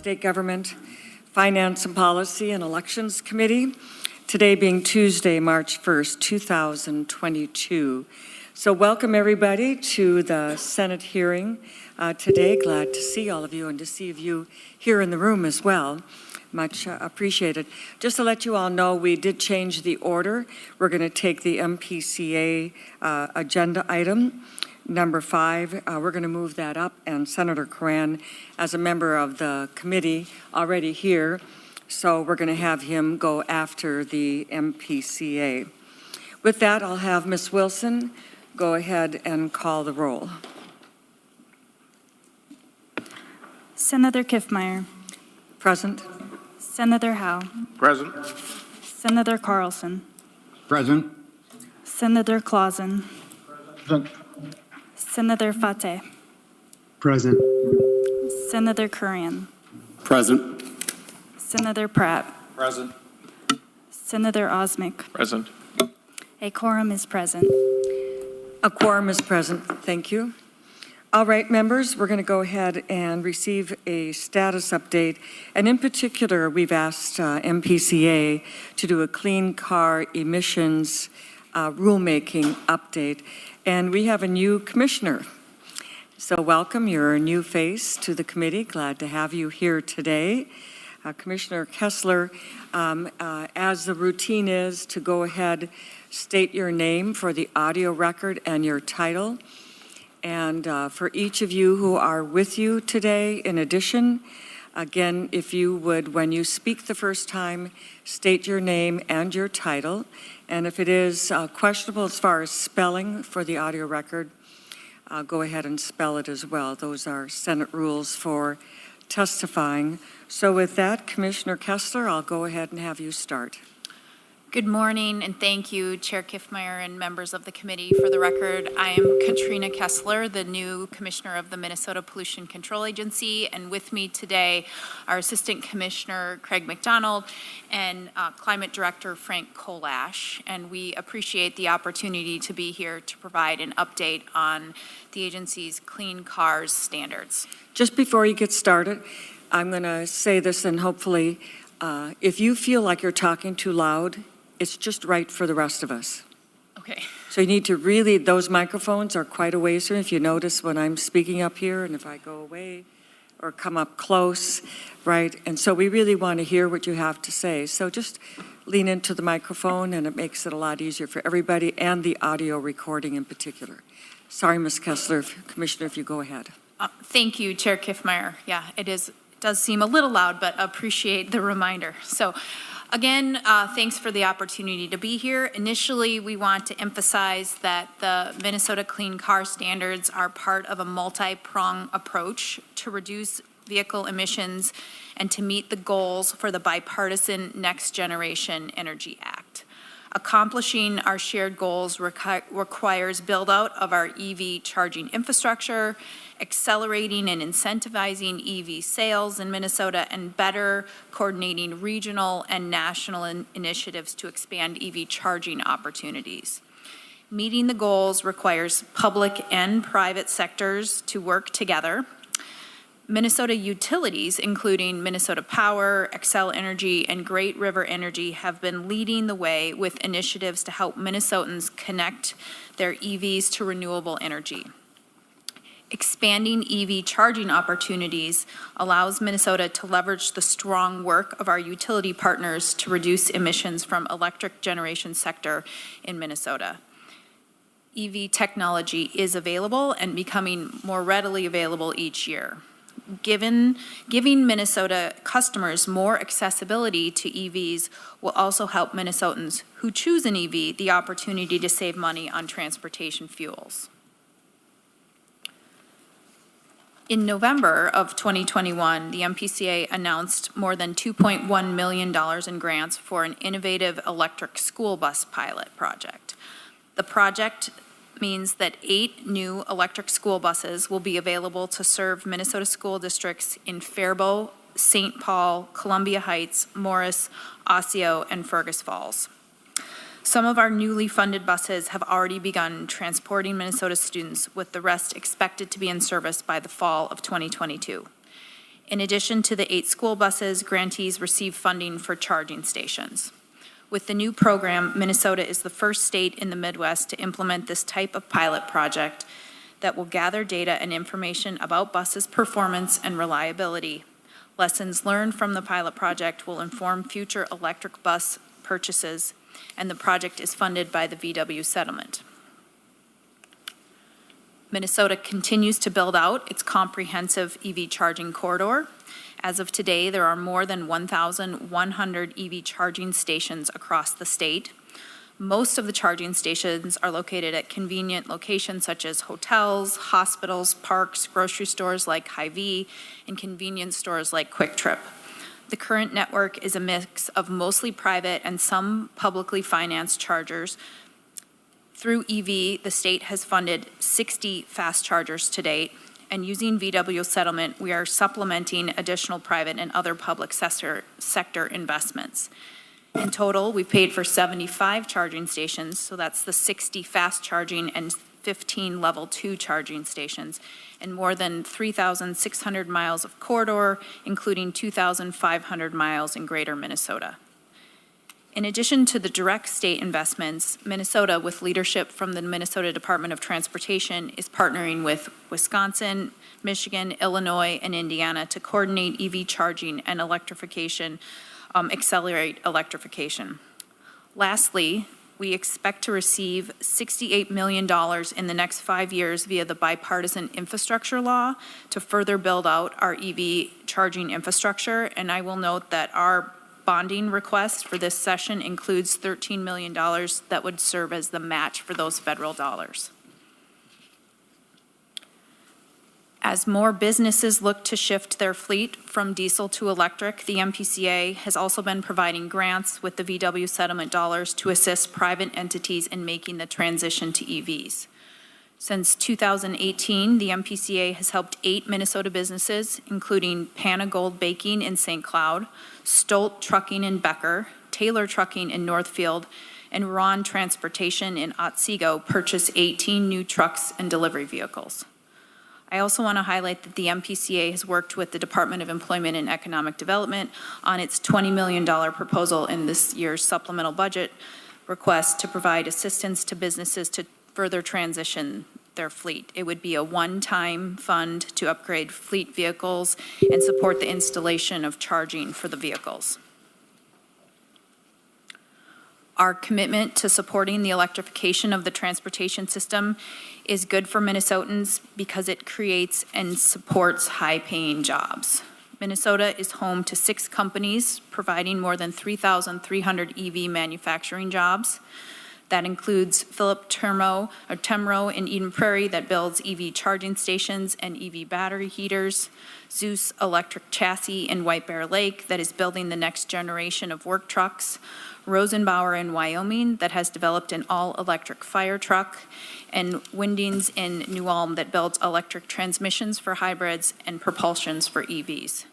State Government, Finance and Policy and Elections Committee, today being Tuesday, March 1st, 2022. So welcome everybody to the Senate hearing today. Glad to see all of you and to see you here in the room as well. Much appreciated. Just to let you all know, we did change the order. We're going to take the MPCA agenda item number 5, we're going to move that up, and Senator Coran, as a member of the committee, already here, so we're going to have him go after the MPCA. With that, I'll have Ms. Wilson go ahead and call the roll. Senator Kiffmeyer. Present. Senator Howe. Present. Senator Carlson. Present. Senator Clausen. Present. Senator Fateh. Present. Senator Kurian. Present. Senator Pratt. Present. Senator Osmic. Present. A quorum is present. A quorum is present. Thank you. All right, members, we're going to go ahead and receive a status update. And in particular, we've asked MPCA to do a clean car emissions rulemaking update. And we have a new commissioner. So welcome, you're a new face to the committee. Glad to have you here today. Commissioner Kessler, as the routine is, to go ahead, state your name for the audio record and your title. And for each of you who are with you today, in addition, again, if you would, when you speak the first time, state your name and your title. And if it is questionable as far as spelling for the audio record, go ahead and spell it as well. Those are Senate rules for testifying. So with that, Commissioner Kessler, I'll go ahead and have you start. Good morning, and thank you, Chair Kiffmeyer and members of the committee. For the record, I am Katrina Kessler, the new Commissioner of the Minnesota Pollution Control Agency, and with me today are Assistant Commissioner Craig McDonald and Climate Director Frank Kolash, and we appreciate the opportunity to be here to provide an update on the agency's Clean Cars standards. Just before you get started, I'm going to say this, and hopefully, if you feel like you're talking too loud, it's just right for the rest of us. Okay. So you need to really, those microphones are quite a ways from, if you notice when I'm speaking up here and if I go away or come up close, right? And so we really want to hear what you have to say. So just lean into the microphone and it makes it a lot easier for everybody and the audio recording in particular. Sorry, Ms. Kessler, Commissioner, if you go ahead. Thank you, Chair Kiffmeyer. Yeah, it does seem a little loud, but appreciate the reminder. So again, thanks for the opportunity to be here. Initially, we want to emphasize that the Minnesota Clean Car Standards are part of a multi-pronged approach to reduce vehicle emissions and to meet the goals for the bipartisan Next Generation Energy Act. Accomplishing our shared goals requires build-out of our EV charging infrastructure, accelerating and incentivizing EV sales in Minnesota, and better coordinating regional and national initiatives to expand EV charging opportunities. Meeting the goals requires public and private sectors to work together. Minnesota utilities, including Minnesota Power, Xcel Energy, and Great River Energy, have been leading the way with initiatives to help Minnesotans connect their EVs to renewable energy. Expanding EV charging opportunities allows Minnesota to leverage the strong work of our utility partners to reduce emissions from electric generation sector in Minnesota. EV technology is available and becoming more readily available each year. Giving Minnesota customers more accessibility to EVs will also help Minnesotans who choose an EV the opportunity to save money on transportation fuels. In November of 2021, the MPCA announced more than $2.1 million in grants for an innovative electric school bus pilot project. The project means that 8 new electric school buses will be available to serve Minnesota school districts in Faribault, St. Paul, Columbia Heights, Morris, Osseo, and Fergus Falls. Some of our newly funded buses have already begun transporting Minnesota students, with the rest expected to be in service by the fall of 2022. In addition to the 8 school buses, grantees receive funding for charging stations. With the new program, Minnesota is the first state in the Midwest to implement this type of pilot project that will gather data and information about buses' performance and reliability. Lessons learned from the pilot project will inform future electric bus purchases, and the project is funded by the VW settlement. Minnesota continues to build out its comprehensive EV charging corridor. As of today, there are more than 1,100 EV charging stations across the state. Most of the charging stations are located at convenient locations such as hotels, hospitals, parks, grocery stores like Hy-Vee, and convenience stores like Quick Trip. The current network is a mix of mostly private and some publicly financed chargers. Through EV, the state has funded 60 fast chargers to date, and using VW settlement, we are supplementing additional private and other public sector investments. In total, we've paid for 75 charging stations, so that's the 60 fast charging and 15 level 2 charging stations, and more than 3,600 miles of corridor, including 2,500 miles in greater Minnesota. In addition to the direct state investments, Minnesota, with leadership from the Minnesota Department of Transportation, is partnering with Wisconsin, Michigan, Illinois, and Indiana to coordinate EV charging and electrification, accelerate electrification. Lastly, we expect to receive $68 million in the next 5 years via the bipartisan infrastructure law to further build out our EV charging infrastructure. And I will note that our bonding request for this session includes $13 million that would serve as the match for those federal dollars. As more businesses look to shift their fleet from diesel to electric, the MPCA has also been providing grants with the VW settlement dollars to assist private entities in making the transition to EVs. Since 2018, the MPCA has helped 8 Minnesota businesses, including Panagold Baking in St. Cloud, Stolt Trucking in Becker, Taylor Trucking in Northfield, and Ron Transportation in Otsego, purchase 18 new trucks and delivery vehicles. I also want to highlight that the MPCA has worked with the Department of Employment and Economic Development on its $20 million proposal in this year's supplemental budget request to provide assistance to businesses to further transition their fleet. It would be a one-time fund to upgrade fleet vehicles and support the installation of charging for the vehicles. Our commitment to supporting the electrification of the transportation system is good for Minnesotans because it creates and supports high-paying jobs. Minnesota is home to 6 companies providing more than 3,300 EV manufacturing jobs. That includes Philip Temro in Eden Prairie that builds EV charging stations and EV battery heaters, Zeus Electric Chassis in White Bear Lake that is building the next generation of work trucks, Rosenbauer in Wyoming that has developed an all-electric fire truck, and Windings in New Ulm that builds electric transmissions for hybrids and propulsions for EVs.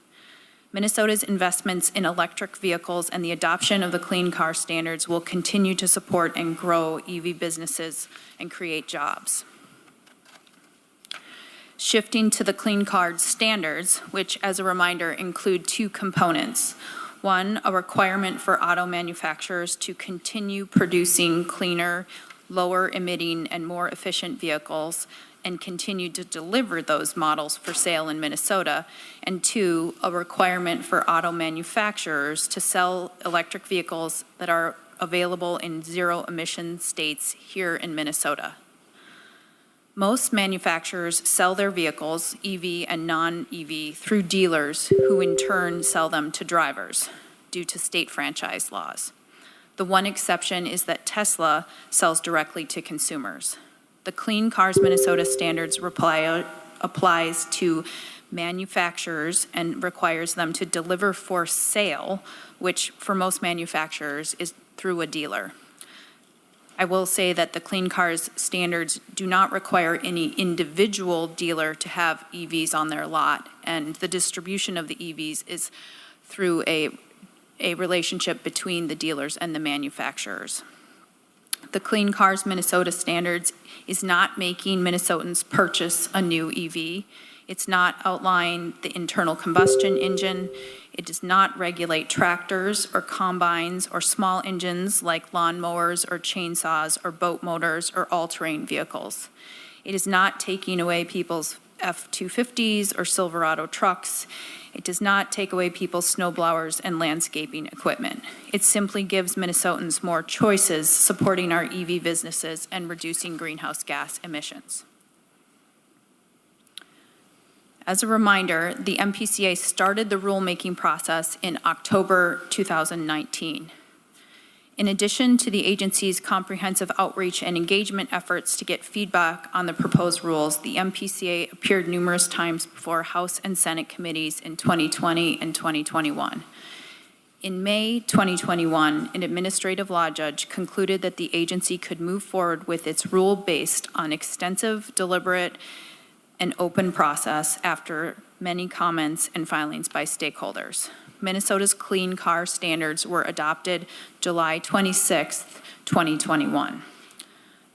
Minnesota's investments in electric vehicles and the adoption of the Clean Car Standards will continue to support and grow EV businesses and create jobs. Shifting to the Clean Car Standards, which, as a reminder, include 2 components. One, a requirement for auto manufacturers to continue producing cleaner, lower emitting and more efficient vehicles and continue to deliver those models for sale in Minnesota. And 2, a requirement for auto manufacturers to sell electric vehicles that are available in zero-emission states here in Minnesota. Most manufacturers sell their vehicles, EV and non-EV, through dealers who in turn sell them to drivers due to state franchise laws. The one exception is that Tesla sells directly to consumers. The Clean Cars Minnesota standards applies to manufacturers and requires them to deliver for sale, which for most manufacturers is through a dealer. I will say that the Clean Cars standards do not require any individual dealer to have EVs on their lot, and the distribution of the EVs is through a relationship between the dealers and the manufacturers. The Clean Cars Minnesota standards is not making Minnesotans purchase a new EV. It's not outlining the internal combustion engine. It does not regulate tractors or combines or small engines like lawnmowers or chainsaws or boat motors or all-terrain vehicles. It is not taking away people's F-250s or Silverado trucks. It does not take away people's snowblowers and landscaping equipment. It simply gives Minnesotans more choices supporting our EV businesses and reducing greenhouse gas emissions. As a reminder, the MPCA started the rulemaking process in October 2019. In addition to the agency's comprehensive outreach and engagement efforts to get feedback on the proposed rules, the MPCA appeared numerous times before House and Senate committees in 2020 and 2021. In May 2021, an administrative law judge concluded that the agency could move forward with its rule based on extensive, deliberate, and open process after many comments and filings by stakeholders. Minnesota's Clean Car Standards were adopted July 26, 2021.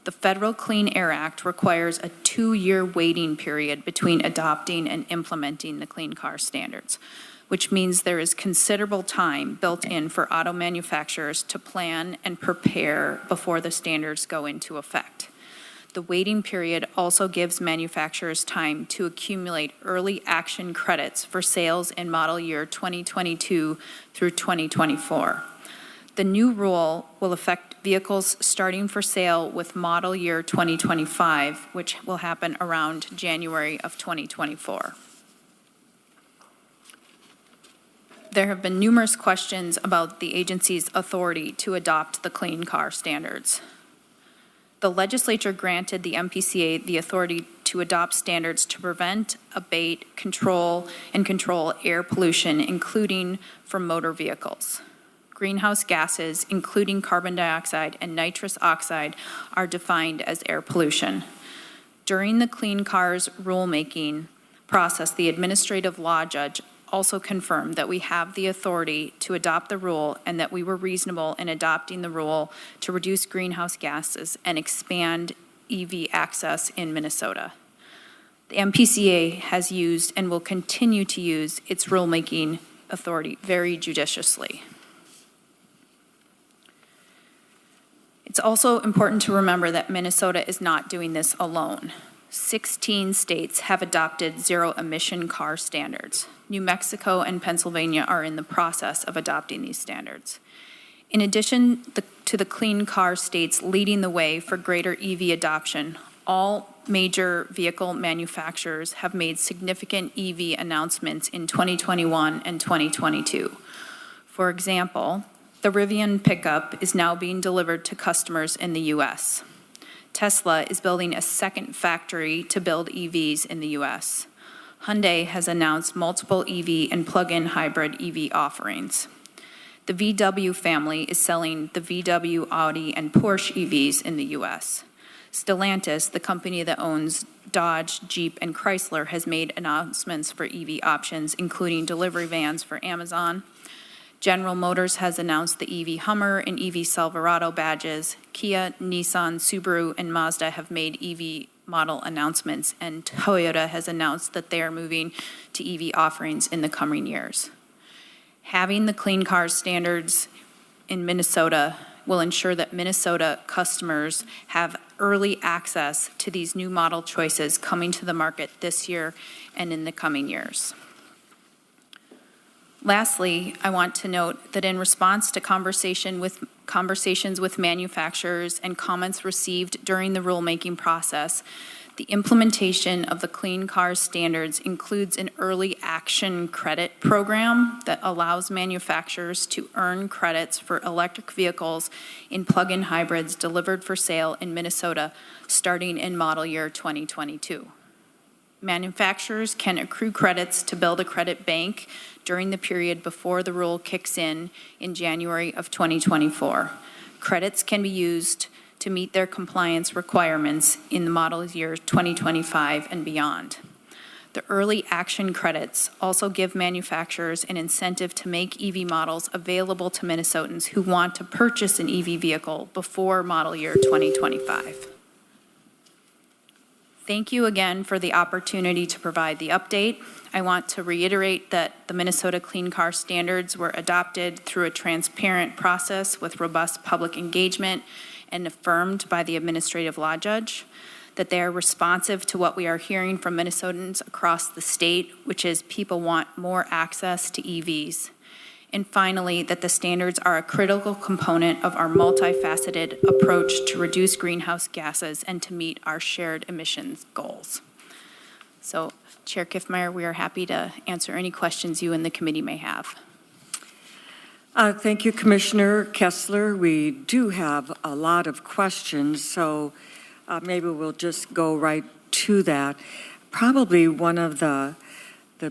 The Federal Clean Air Act requires a 2-year waiting period between adopting and implementing the Clean Car Standards, which means there is considerable time built in for auto manufacturers to plan and prepare before the standards go into effect. The waiting period also gives manufacturers time to accumulate early action credits for sales in model year 2022 through 2024. The new rule will affect vehicles starting for sale with model year 2025, which will happen around January of 2024. There have been numerous questions about the agency's authority to adopt the Clean Car Standards. The legislature granted the MPCA the authority to adopt standards to prevent, abate, control air pollution, including from motor vehicles. Greenhouse gases, including carbon dioxide and nitrous oxide, are defined as air pollution. During the Clean Cars rulemaking process, the administrative law judge also confirmed that we have the authority to adopt the rule and that we were reasonable in adopting the rule to reduce greenhouse gases and expand EV access in Minnesota. The MPCA has used and will continue to use its rulemaking authority very judiciously. It's also important to remember that Minnesota is not doing this alone. 16 states have adopted zero-emission car standards. New Mexico and Pennsylvania are in the process of adopting these standards. In addition to the clean car states leading the way for greater EV adoption, all major vehicle manufacturers have made significant EV announcements in 2021 and 2022. For example, the Rivian pickup is now being delivered to customers in the U.S. Tesla is building a second factory to build EVs in the U.S. Hyundai has announced multiple EV and plug-in hybrid EV offerings. The VW family is selling the VW, Audi, and Porsche EVs in the U.S. Stellantis, the company that owns Dodge, Jeep, and Chrysler, has made announcements for EV options, including delivery vans for Amazon. General Motors has announced the EV Hummer and EV Silverado badges. Kia, Nissan, Subaru, and Mazda have made EV model announcements, and Toyota has announced that they are moving to EV offerings in the coming years. Having the clean car standards in Minnesota will ensure that Minnesota customers have early access to these new model choices coming to the market this year and in the coming years. Lastly, I want to note that in response to conversations with manufacturers and comments received during the rulemaking process, the implementation of the Clean Cars standards includes an early action credit program that allows manufacturers to earn credits for electric vehicles in plug-in hybrids delivered for sale in Minnesota starting in model year 2022. Manufacturers can accrue credits to build a credit bank during the period before the rule kicks in January of 2024. Credits can be used to meet their compliance requirements in the model year 2025 and beyond. The early action credits also give manufacturers an incentive to make EV models available to Minnesotans who want to purchase an EV vehicle before model year 2025. Thank you again for the opportunity to provide the update. I want to reiterate that the Minnesota Clean Car Standards were adopted through a transparent process with robust public engagement and affirmed by the administrative law judge, that they are responsive to what we are hearing from Minnesotans across the state, which is people want more access to EVs. And finally, that the standards are a critical component of our multifaceted approach to reduce greenhouse gases and to meet our shared emissions goals. So, Chair Kiffmeyer, we are happy to answer any questions you and the committee may have. Thank you, Commissioner Kessler. We do have a lot of questions, so maybe we'll just go right to that. Probably one of the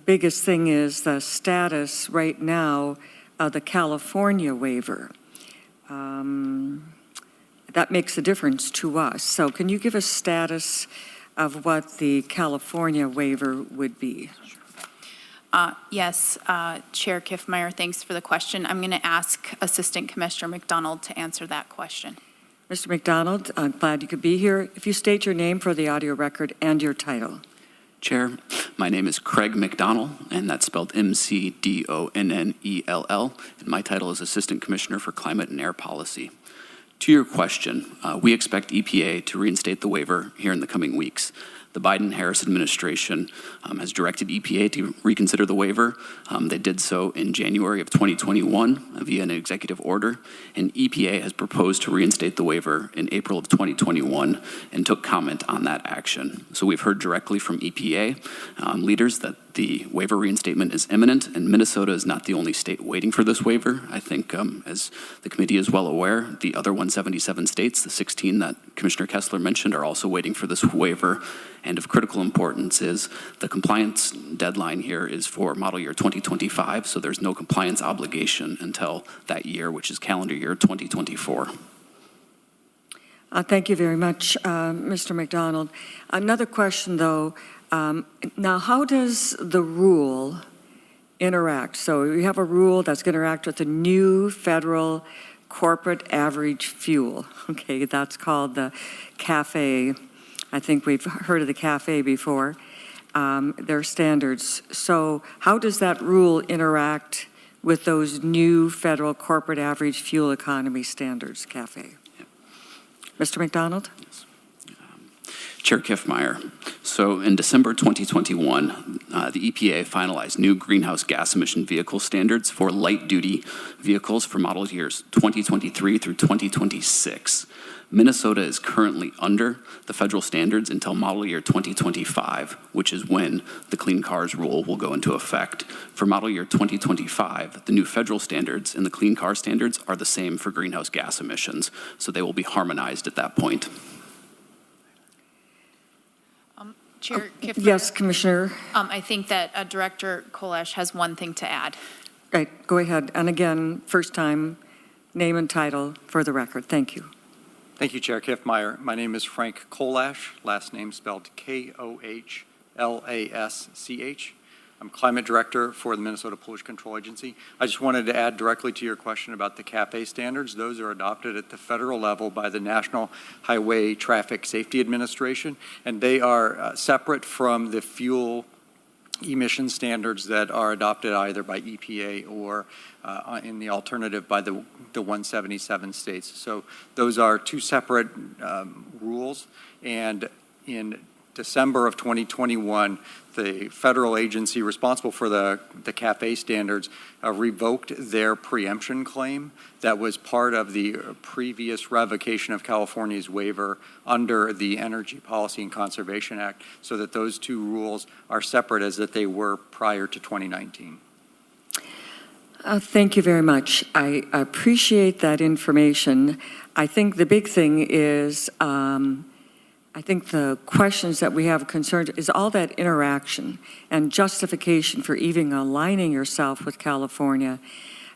biggest thing is the status right now of the California waiver. That makes a difference to us. So can you give us status of what the California waiver would be? Yes, Chair Kiffmeyer, thanks for the question. I'm going to ask Assistant Commissioner McDonald to answer that question. Mr. McDonald, I'm glad you could be here. If you state your name for the audio record and your title. Chair, my name is Craig McDonnell, and that's spelled McDonnell, and my title is Assistant Commissioner for Climate and Air Policy. To your question, we expect EPA to reinstate the waiver here in the coming weeks. The Biden-Harris administration has directed EPA to reconsider the waiver. They did so in January of 2021 via an executive order, and EPA has proposed to reinstate the waiver in April of 2021 and took comment on that action. So we've heard directly from EPA leaders that the waiver reinstatement is imminent, and Minnesota is not the only state waiting for this waiver. I think, as the committee is well aware, the other 177 states, the 16 that Commissioner Kessler mentioned, are also waiting for this waiver. And of critical importance is the compliance deadline here is for model year 2025, so there's no compliance obligation until that year, which is calendar year 2024. Thank you very much, Mr. McDonald. Another question, though. Now, how does the rule interact? So you have a rule that's going to interact with the new federal corporate average fuel. Okay, that's called the CAFE. I think we've heard of the CAFE before. Their standards. So how does that rule interact with those new federal corporate average fuel economy standards, CAFE? Mr. McDonald? Chair Kiffmeyer, so in December 2021, the EPA finalized new greenhouse gas emission vehicle standards for light-duty vehicles for model years 2023 through 2026. Minnesota is currently under the federal standards until model year 2025, which is when the Clean Cars rule will go into effect. For model year 2025, the new federal standards and the Clean Car standards are the same for greenhouse gas emissions, so they will be harmonized at that point. Chair Kiffmeyer? Yes, Commissioner. I think that Director Kolash has one thing to add. Right, go ahead. And again, first time, name and title for the record. Thank you. Thank you, Chair Kiffmeyer. My name is Frank Kolash, last name spelled Kohlashch. I'm Climate Director for the Minnesota Pollution Control Agency. I just wanted to add directly to your question about the CAFE standards. Those are adopted at the federal level by the National Highway Traffic Safety Administration, and they are separate from the fuel emission standards that are adopted either by EPA or in the alternative by the 177 states. So those are two separate rules, and in December of 2021, the federal agency responsible for the CAFE standards revoked their preemption claim that was part of the previous revocation of California's waiver under the Energy Policy and Conservation Act, so that those two rules are separate as that they were prior to 2019. Thank you very much. I appreciate that information. I think the big thing is, I think the questions that we have concerned is all that interaction and justification for even aligning yourself with California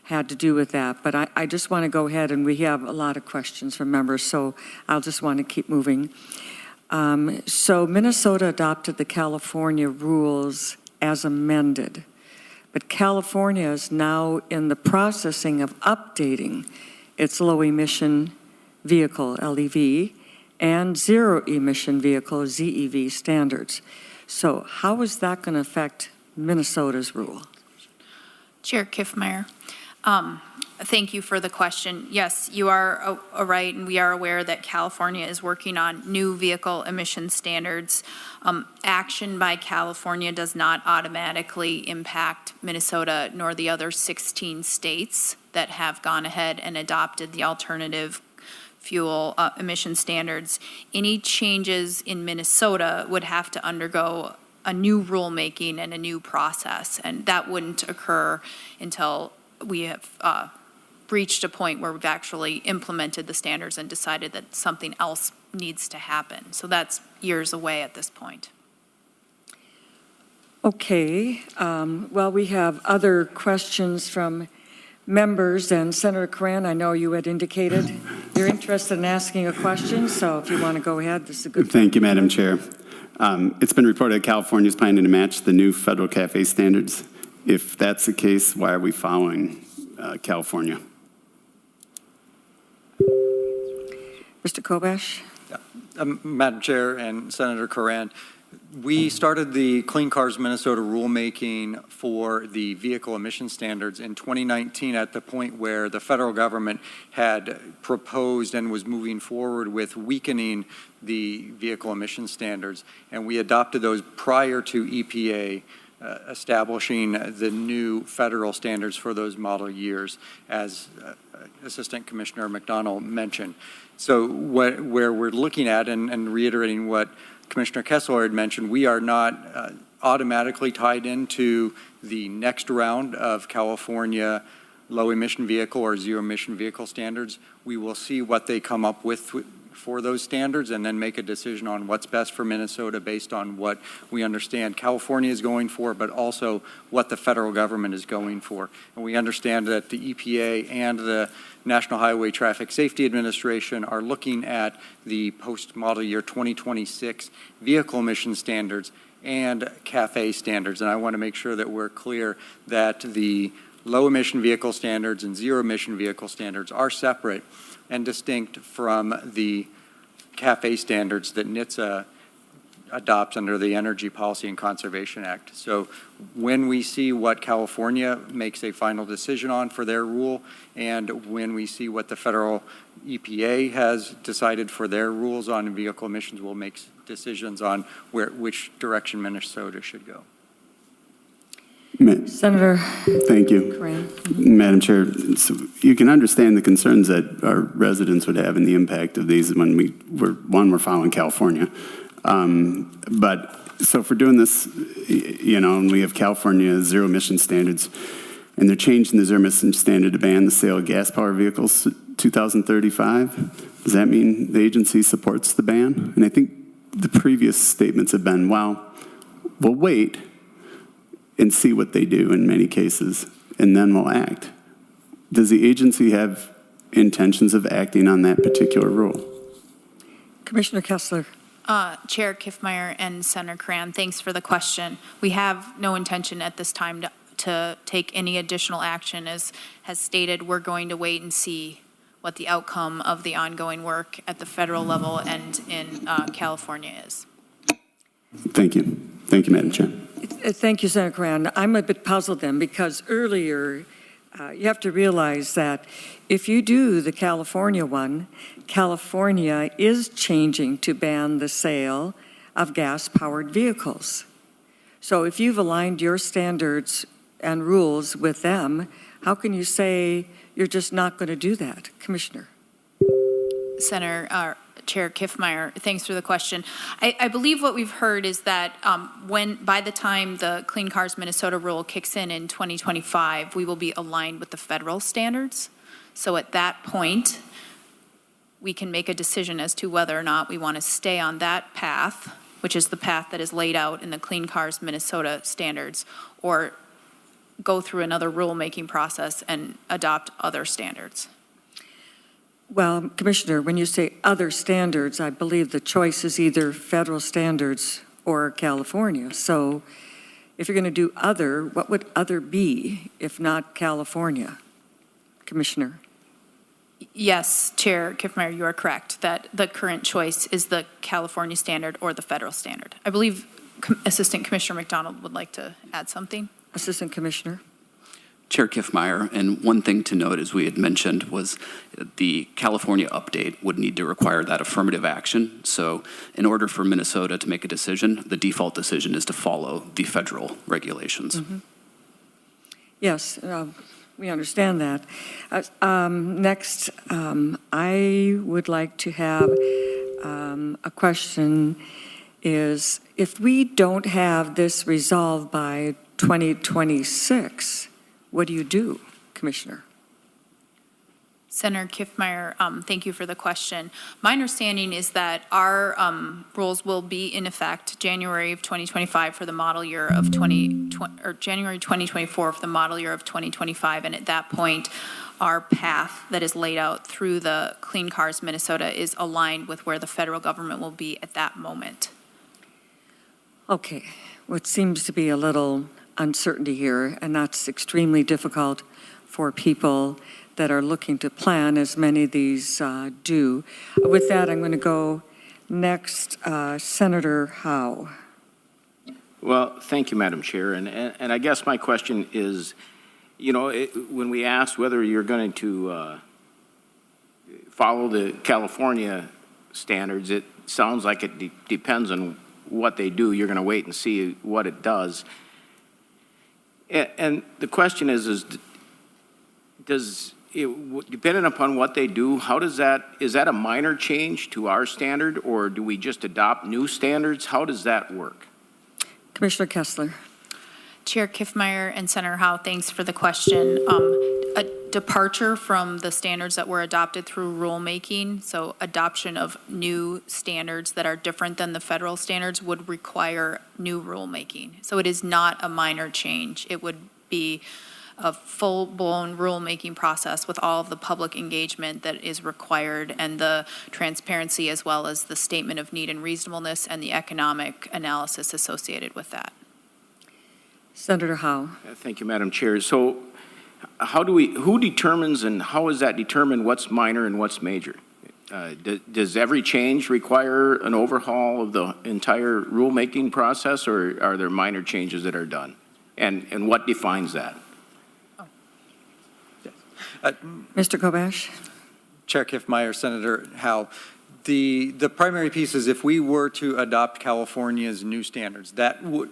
had to do with that. But I just want to go ahead, and we have a lot of questions from members, so I'll just want to keep moving. So Minnesota adopted the California rules as amended, but California is now in the processing of updating its low emission vehicle, LEV, and zero-emission vehicle, ZEV, standards. So how is that going to affect Minnesota's rule? Chair Kiffmeyer, thank you for the question. Yes, you are right, and we are aware that California is working on new vehicle emission standards. Action by California does not automatically impact Minnesota nor the other 16 states that have gone ahead and adopted the alternative fuel emission standards. Any changes in Minnesota would have to undergo a new rulemaking and a new process, and that wouldn't occur until we have reached a point where we've actually implemented the standards and decided that something else needs to happen. So that's years away at this point. Okay, well, we have other questions from members, and Senator Coran, I know you had indicated you're interested in asking a question, so if you want to go ahead, this is a good time. Thank you, Madam Chair. It's been reported that California is planning to match the new federal CAFE standards. If that's the case, why are we following California? Mr. Kobash? Madam Chair and Senator Coran, we started the Clean Cars Minnesota rulemaking for the vehicle emission standards in 2019 at the point where the federal government had proposed and was moving forward with weakening the vehicle emission standards. And we adopted those prior to EPA establishing the new federal standards for those model years, as Assistant Commissioner McDonald mentioned. So where we're looking at, and reiterating what Commissioner Kessler had mentioned, we are not automatically tied into the next round of California low-emission vehicle or zero-emission vehicle standards. We will see what they come up with for those standards and then make a decision on what's best for Minnesota based on what we understand California is going for, but also what the federal government is going for. And we understand that the EPA and the National Highway Traffic Safety Administration are looking at the post-model year 2026 vehicle emission standards and CAFE standards. And I want to make sure that we're clear that the low-emission vehicle standards and zero-emission vehicle standards are separate and distinct from the CAFE standards that NHTSA adopts under the Energy Policy and Conservation Act. So when we see what California makes a final decision on for their rule, and when we see what the federal EPA has decided for their rules on vehicle emissions, we'll make decisions on which direction Minnesota should go. Senator Thank you. Coran. Madam Chair, so you can understand the concerns that our residents would have in the impact of these when we're following California. But so if we're doing this, and we have California zero emission standards, and they're changing the zero emission standard to ban the sale of gas powered vehicles 2035, does that mean the agency supports the ban? And I think the previous statements have been, well, we'll wait and see what they do in many cases, and then we'll act. Does the agency have intentions of acting on that particular rule? Commissioner Kessler. Chair Kiffmeyer and Senator Cran, thanks for the question. We have no intention at this time to take any additional action. As has stated, we're going to wait and see what the outcome of the ongoing work at the federal level and in California is. Thank you. Thank you, Madam Chair. Thank you, Senator Coran. I'm a bit puzzled then, because earlier, you have to realize that if you do the California one, California is changing to ban the sale of gas-powered vehicles. So if you've aligned your standards and rules with them, how can you say you're just not going to do that, Commissioner? Senator, Chair Kiffmeyer, thanks for the question. I believe what we've heard is that by the time the Clean Cars Minnesota rule kicks in 2025, we will be aligned with the federal standards. So at that point, we can make a decision as to whether or not we want to stay on that path, which is the path that is laid out in the Clean Cars Minnesota standards, or go through another rulemaking process and adopt other standards. Well, Commissioner, when you say other standards, I believe the choice is either federal standards or California. So if you're going to do other, what would other be if not California? Commissioner? Yes, Chair Kiffmeyer, you are correct that the current choice is the California standard or the federal standard. I believe Assistant Commissioner McDonald would like to add something. Assistant Commissioner? Chair Kiffmeyer, and one thing to note, as we had mentioned, was the California update would need to require that affirmative action. So in order for Minnesota to make a decision, the default decision is to follow the federal regulations. Mm-hmm. Yes, we understand that. Next, I would like to have a question is, if we don't have this resolved by 2026, what do you do, Commissioner? Senator Kiffmeyer, thank you for the question. My understanding is that our rules will be in effect January of 2025 for the model year of January 2024 for the model year of 2025, and at that point, our path that is laid out through the Clean Cars Minnesota is aligned with where the federal government will be at that moment. Okay, what seems to be a little uncertainty here, and that's extremely difficult for people that are looking to plan, as many of these do. With that, I'm going to go next, Senator Howe. Well, thank you, Madam Chair. And I guess my question is, you know, when we asked whether you're going to follow the California standards, it sounds like it depends on what they do. You're going to wait and see what it does. And the question is does it, depending upon what they do, is that a minor change to our standard, or do we just adopt new standards? How does that work? Commissioner Kessler. Chair Kiffmeyer and Senator Howe, thanks for the question. A departure from the standards that were adopted through rulemaking, so adoption of new standards that are different than the federal standards, would require new rulemaking. So it is not a minor change. It would be a full-blown rulemaking process with all of the public engagement that is required and the transparency, as well as the statement of need and reasonableness and the economic analysis associated with that. Senator Howe. Thank you, Madam Chair. So who determines and how is that determined what's minor and what's major? Does every change require an overhaul of the entire rulemaking process, or are there minor changes that are done? And what defines that? Mr. Kobash. Chair Kiffmeyer, Senator Howe, the primary piece is if we were to adopt California's new standards, that would,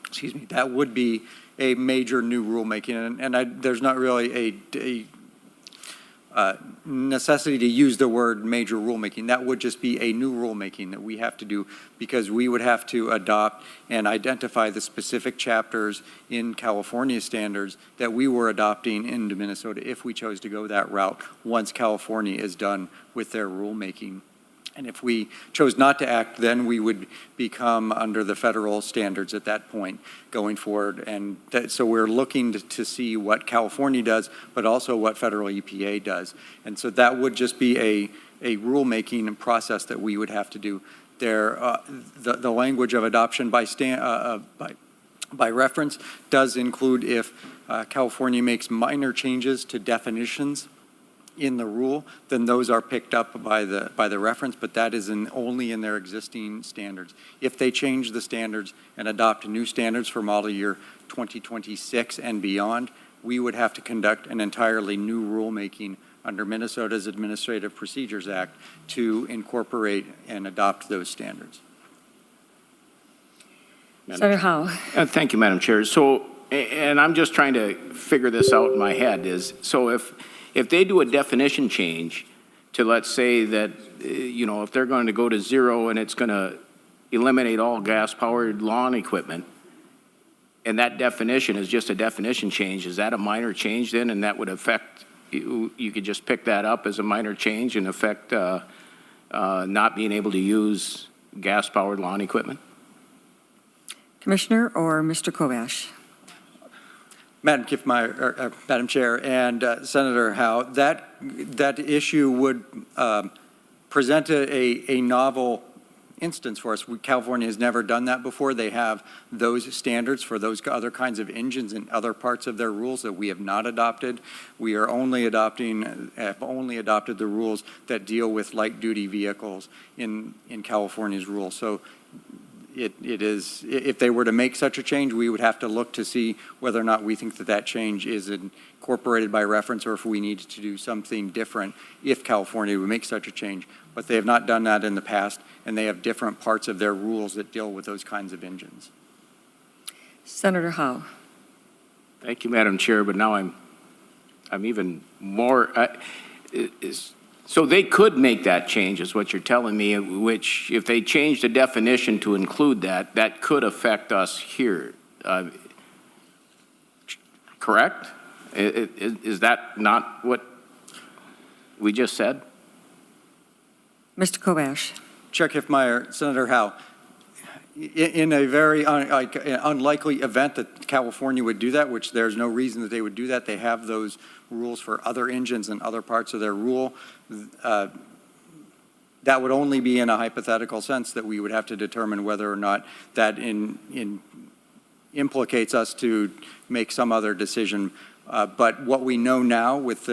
excuse me, that would be a major new rulemaking, and there's not really a necessity to use the word major rulemaking. That would just be a new rulemaking that we have to do, because we would have to adopt and identify the specific chapters in California standards that we were adopting into Minnesota if we chose to go that route once California is done with their rulemaking. And if we chose not to act, then we would become under the federal standards at that point going forward. And so we're looking to see what California does, but also what federal EPA does. And so that would just be a rulemaking process that we would have to do. The language of adoption by reference does include if California makes minor changes to definitions in the rule, then those are picked up by the reference, but that is only in their existing standards. If they change the standards and adopt new standards for model year 2026 and beyond, we would have to conduct an entirely new rulemaking under Minnesota's Administrative Procedures Act to incorporate and adopt those standards. Senator Howe. Thank you, Madam Chair. So, and I'm just trying to figure this out in my head, so if they do a definition change to, let's say that, if they're going to go to zero and it's going to eliminate all gas-powered lawn equipment, and that definition is just a definition change, is that a minor change then, and that would affect, you could just pick that up as a minor change and affect not being able to use gas-powered lawn equipment? Commissioner or Mr. Kovash? Madam Kiffmeyer, Madam Chair, and Senator Howe, that issue would present a novel instance for us. California has never done that before. They have those standards for those other kinds of engines in other parts of their rules that we have not adopted. We are have only adopted the rules that deal with light-duty vehicles in California's rules. So it is, if they were to make such a change, we would have to look to see whether or not we think that change is incorporated by reference, or if we need to do something different if California would make such a change. But they have not done that in the past, and they have different parts of their rules that deal with those kinds of engines. Senator Howe. Thank you, Madam Chair, but now I'm even more, so they could make that change, is what you're telling me, which if they change the definition to include that, that could affect us here. Correct? Is that not what we just said? Mr. Kovash. Chair Kiffmeyer, Senator Howe, in a very unlikely event that California would do that, which there's no reason that they would do that, they have those rules for other engines and other parts of their rule. That would only be in a hypothetical sense that we would have to determine whether or not that implicates us to make some other decision. But what we know now with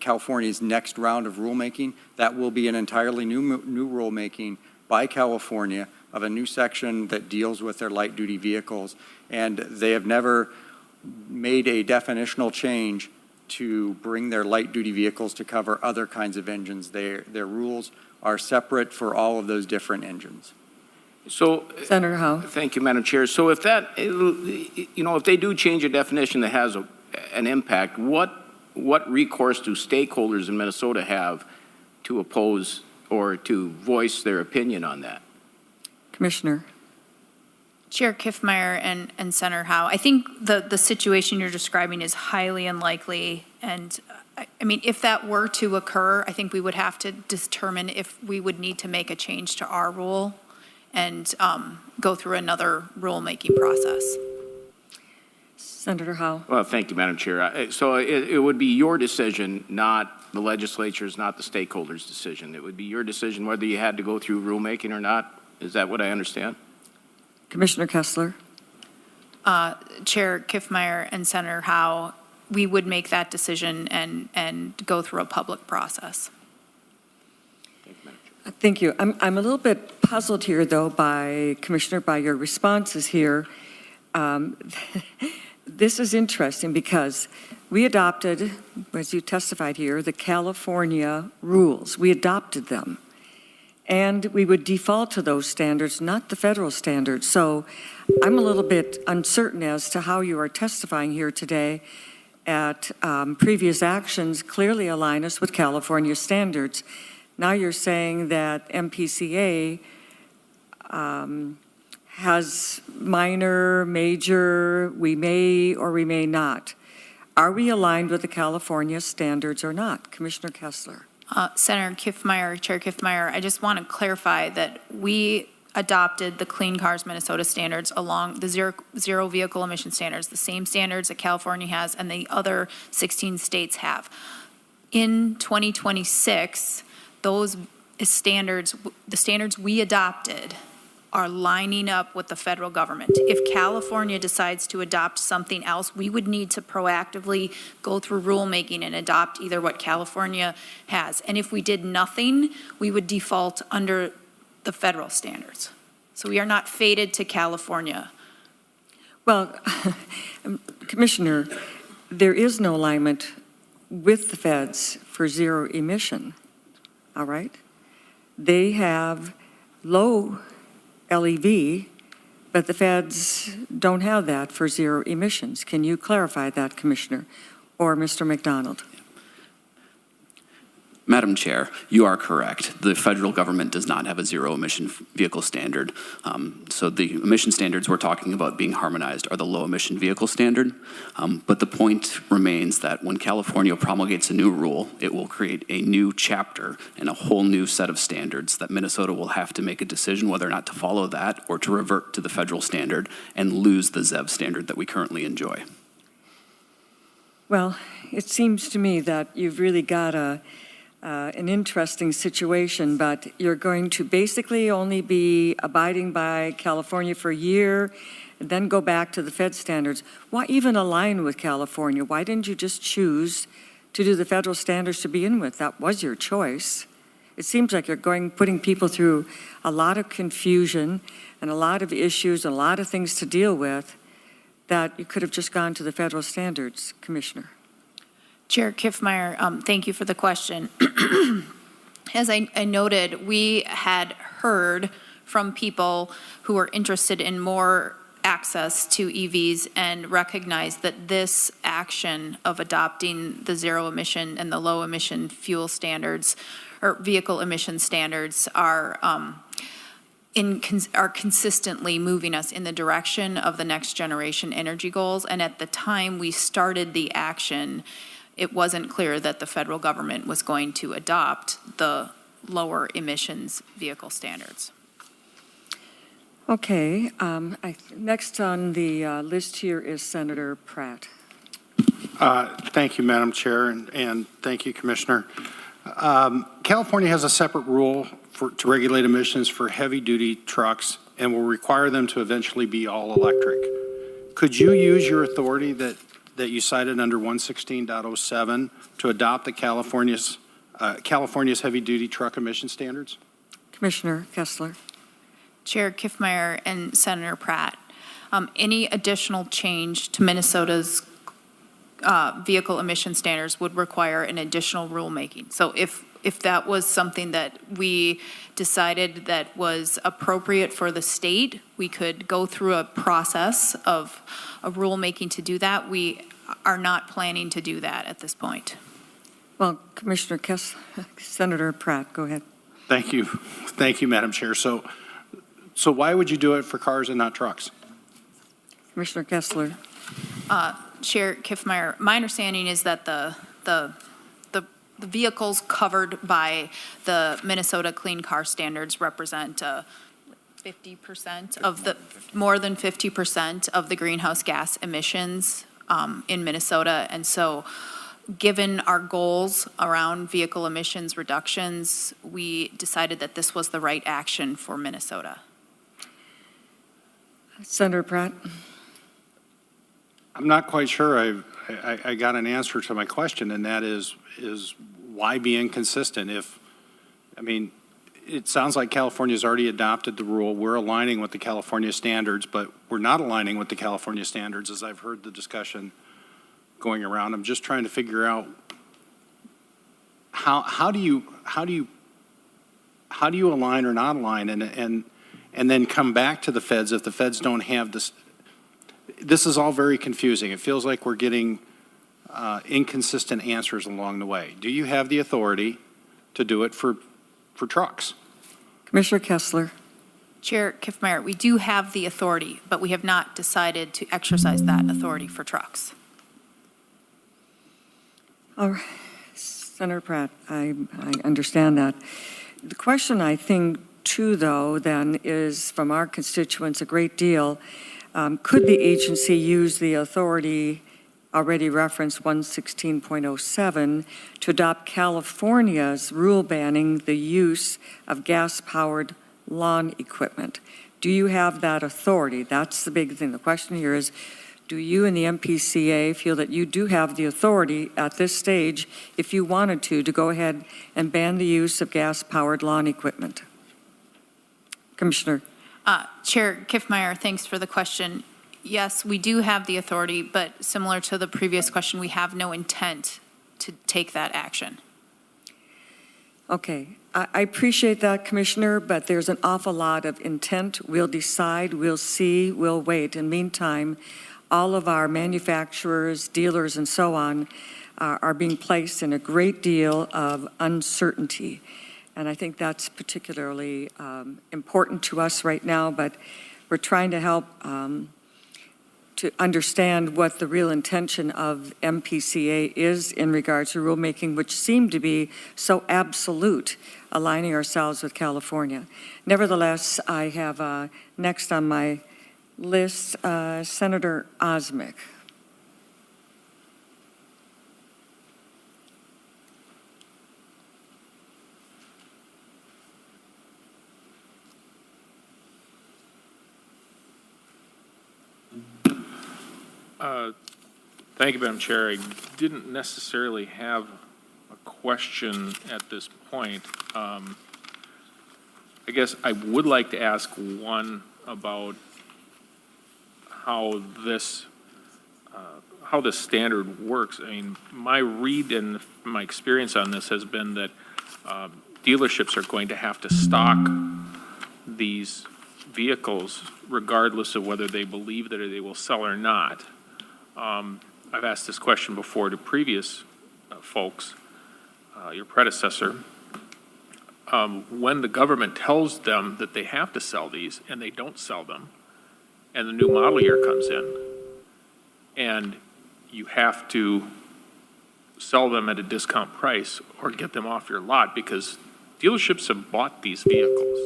California's next round of rulemaking, that will be an entirely new rulemaking by California of a new section that deals with their light-duty vehicles. And they have never made a definitional change to bring their light-duty vehicles to cover other kinds of engines. Their rules are separate for all of those different engines. So, Senator Howe. Thank you, Madam Chair. So if that, if they do change a definition that has an impact, what recourse do stakeholders in Minnesota have to oppose or to voice their opinion on that? Commissioner. Chair Kiffmeyer and Senator Howe, I think the situation you're describing is highly unlikely. And I mean, if that were to occur, I think we would have to determine if we would need to make a change to our rule and go through another rulemaking process. Senator Howe. Well, thank you, Madam Chair. So it would be your decision, not the legislature's, not the stakeholders' decision. It would be your decision whether you had to go through rulemaking or not. Is that what I understand? Commissioner Kessler. Chair Kiffmeyer and Senator Howe, we would make that decision and go through a public process. Thank you. I'm a little bit puzzled here, though, by your responses here. This is interesting because we adopted, as you testified here, the California rules. We adopted them. And we would default to those standards, not the federal standards. So I'm a little bit uncertain as to how you are testifying here today at previous actions clearly align us with California standards. Now you're saying that MPCA has minor, major, we may or we may not. Are we aligned with the California standards or not? Commissioner Kessler. Senator Kiffmeyer, Chair Kiffmeyer, I just want to clarify that we adopted the Clean Cars Minnesota standards along the zero vehicle emission standards, the same standards that California has and the other 16 states have. In 2026, those standards, the standards we adopted are lining up with the federal government. If California decides to adopt something else, we would need to proactively go through rulemaking and adopt either what California has. And if we did nothing, we would default under the federal standards. So we are not fated to California. Well, Commissioner, there is no alignment with the feds for zero emission, all right? They have low LEV, but the feds don't have that for zero emissions. Can you clarify that, Commissioner, or Mr. McDonald? Madam Chair, you are correct. The federal government does not have a zero-emission vehicle standard. So the emission standards we're talking about being harmonized are the low-emission vehicle standard. But the point remains that when California promulgates a new rule, it will create a new chapter and a whole new set of standards that Minnesota will have to make a decision whether or not to follow that or to revert to the federal standard and lose the ZEV standard that we currently enjoy. Well, it seems to me that you've really got an interesting situation, but you're going to basically only be abiding by California for a year, and then go back to the Fed standards. Why even align with California? Why didn't you just choose to do the federal standards to begin with? That was your choice. It seems like you're putting people through a lot of confusion and a lot of issues, a lot of things to deal with, that you could have just gone to the federal standards, Commissioner. Chair Kiffmeyer, thank you for the question. As I noted, we had heard from people who are interested in more access to EVs and recognized that this action of adopting the zero emission and the low emission fuel standards or vehicle emission standards are consistently moving us in the direction of the next generation energy goals. And at the time we started the action, it wasn't clear that the federal government was going to adopt the lower emissions vehicle standards. Okay, next on the list here is Senator Pratt. Thank you, Madam Chair, and thank you, Commissioner. California has a separate rule to regulate emissions for heavy-duty trucks and will require them to eventually be all electric. Could you use your authority that you cited under 116.07 to adopt the California's heavy-duty truck emission standards? Commissioner Kessler. Chair Kiffmeyer and Senator Pratt, any additional change to Minnesota's vehicle emission standards would require an additional rulemaking. So if that was something that we decided that was appropriate for the state, we could go through a process of a rulemaking to do that. We are not planning to do that at this point. Well, Commissioner Kessler, Senator Pratt, go ahead. Thank you. Thank you, Madam Chair. So why would you do it for cars and not trucks? Commissioner Kessler. Chair Kiffmeyer, my understanding is that the vehicles covered by the Minnesota Clean Car Standards represent 50% of the, more than 50% of the greenhouse gas emissions in Minnesota. And so given our goals around vehicle emissions reductions, we decided that this was the right action for Minnesota. Senator Pratt. I'm not quite sure I got an answer to my question, and that is why be inconsistent it sounds like California's already adopted the rule. We're aligning with the California standards, but we're not aligning with the California standards as I've heard the discussion going around. I'm just trying to figure out how do you align or not align and then come back to the feds if the feds don't have this. This is all very confusing. It feels like we're getting inconsistent answers along the way. Do you have the authority to do it for trucks? Commissioner Kessler. Chair Kiffmeyer, we do have the authority, but we have not decided to exercise that authority for trucks. All right. Senator Pratt, I understand that. The question I think too, though, then is from our constituents a great deal. Could the agency use the authority already referenced 116.07 to adopt California's rule banning the use of gas-powered lawn equipment? Do you have that authority? That's the big thing. The question here is, do you and the MPCA feel that you do have the authority at this stage, if you wanted to go ahead and ban the use of gas-powered lawn equipment? Commissioner. Chair Kiffmeyer, thanks for the question. Yes, we do have the authority, but similar to the previous question, we have no intent to take that action. Okay, I appreciate that, Commissioner, but there's an awful lot of intent. We'll decide, we'll see, we'll wait. In the meantime, all of our manufacturers, dealers, and so on are being placed in a great deal of uncertainty. And I think that's particularly important to us right now, but we're trying to help to understand what the real intention of MPCA is in regards to rulemaking, which seemed to be so absolute, aligning ourselves with California. Nevertheless, I have next on my list Senator Osmek. Thank you, Madam Chair. I didn't necessarily have a question at this point. I guess I would like to ask one about how this standard works. I mean, my read and my experience on this has been that dealerships are going to have to stock these vehicles regardless of whether they believe that they will sell or not. I've asked this question before to previous folks, your predecessor. When the government tells them that they have to sell these and they don't sell them, and the new model year comes in, and you have to sell them at a discount price or get them off your lot because dealerships have bought these vehicles.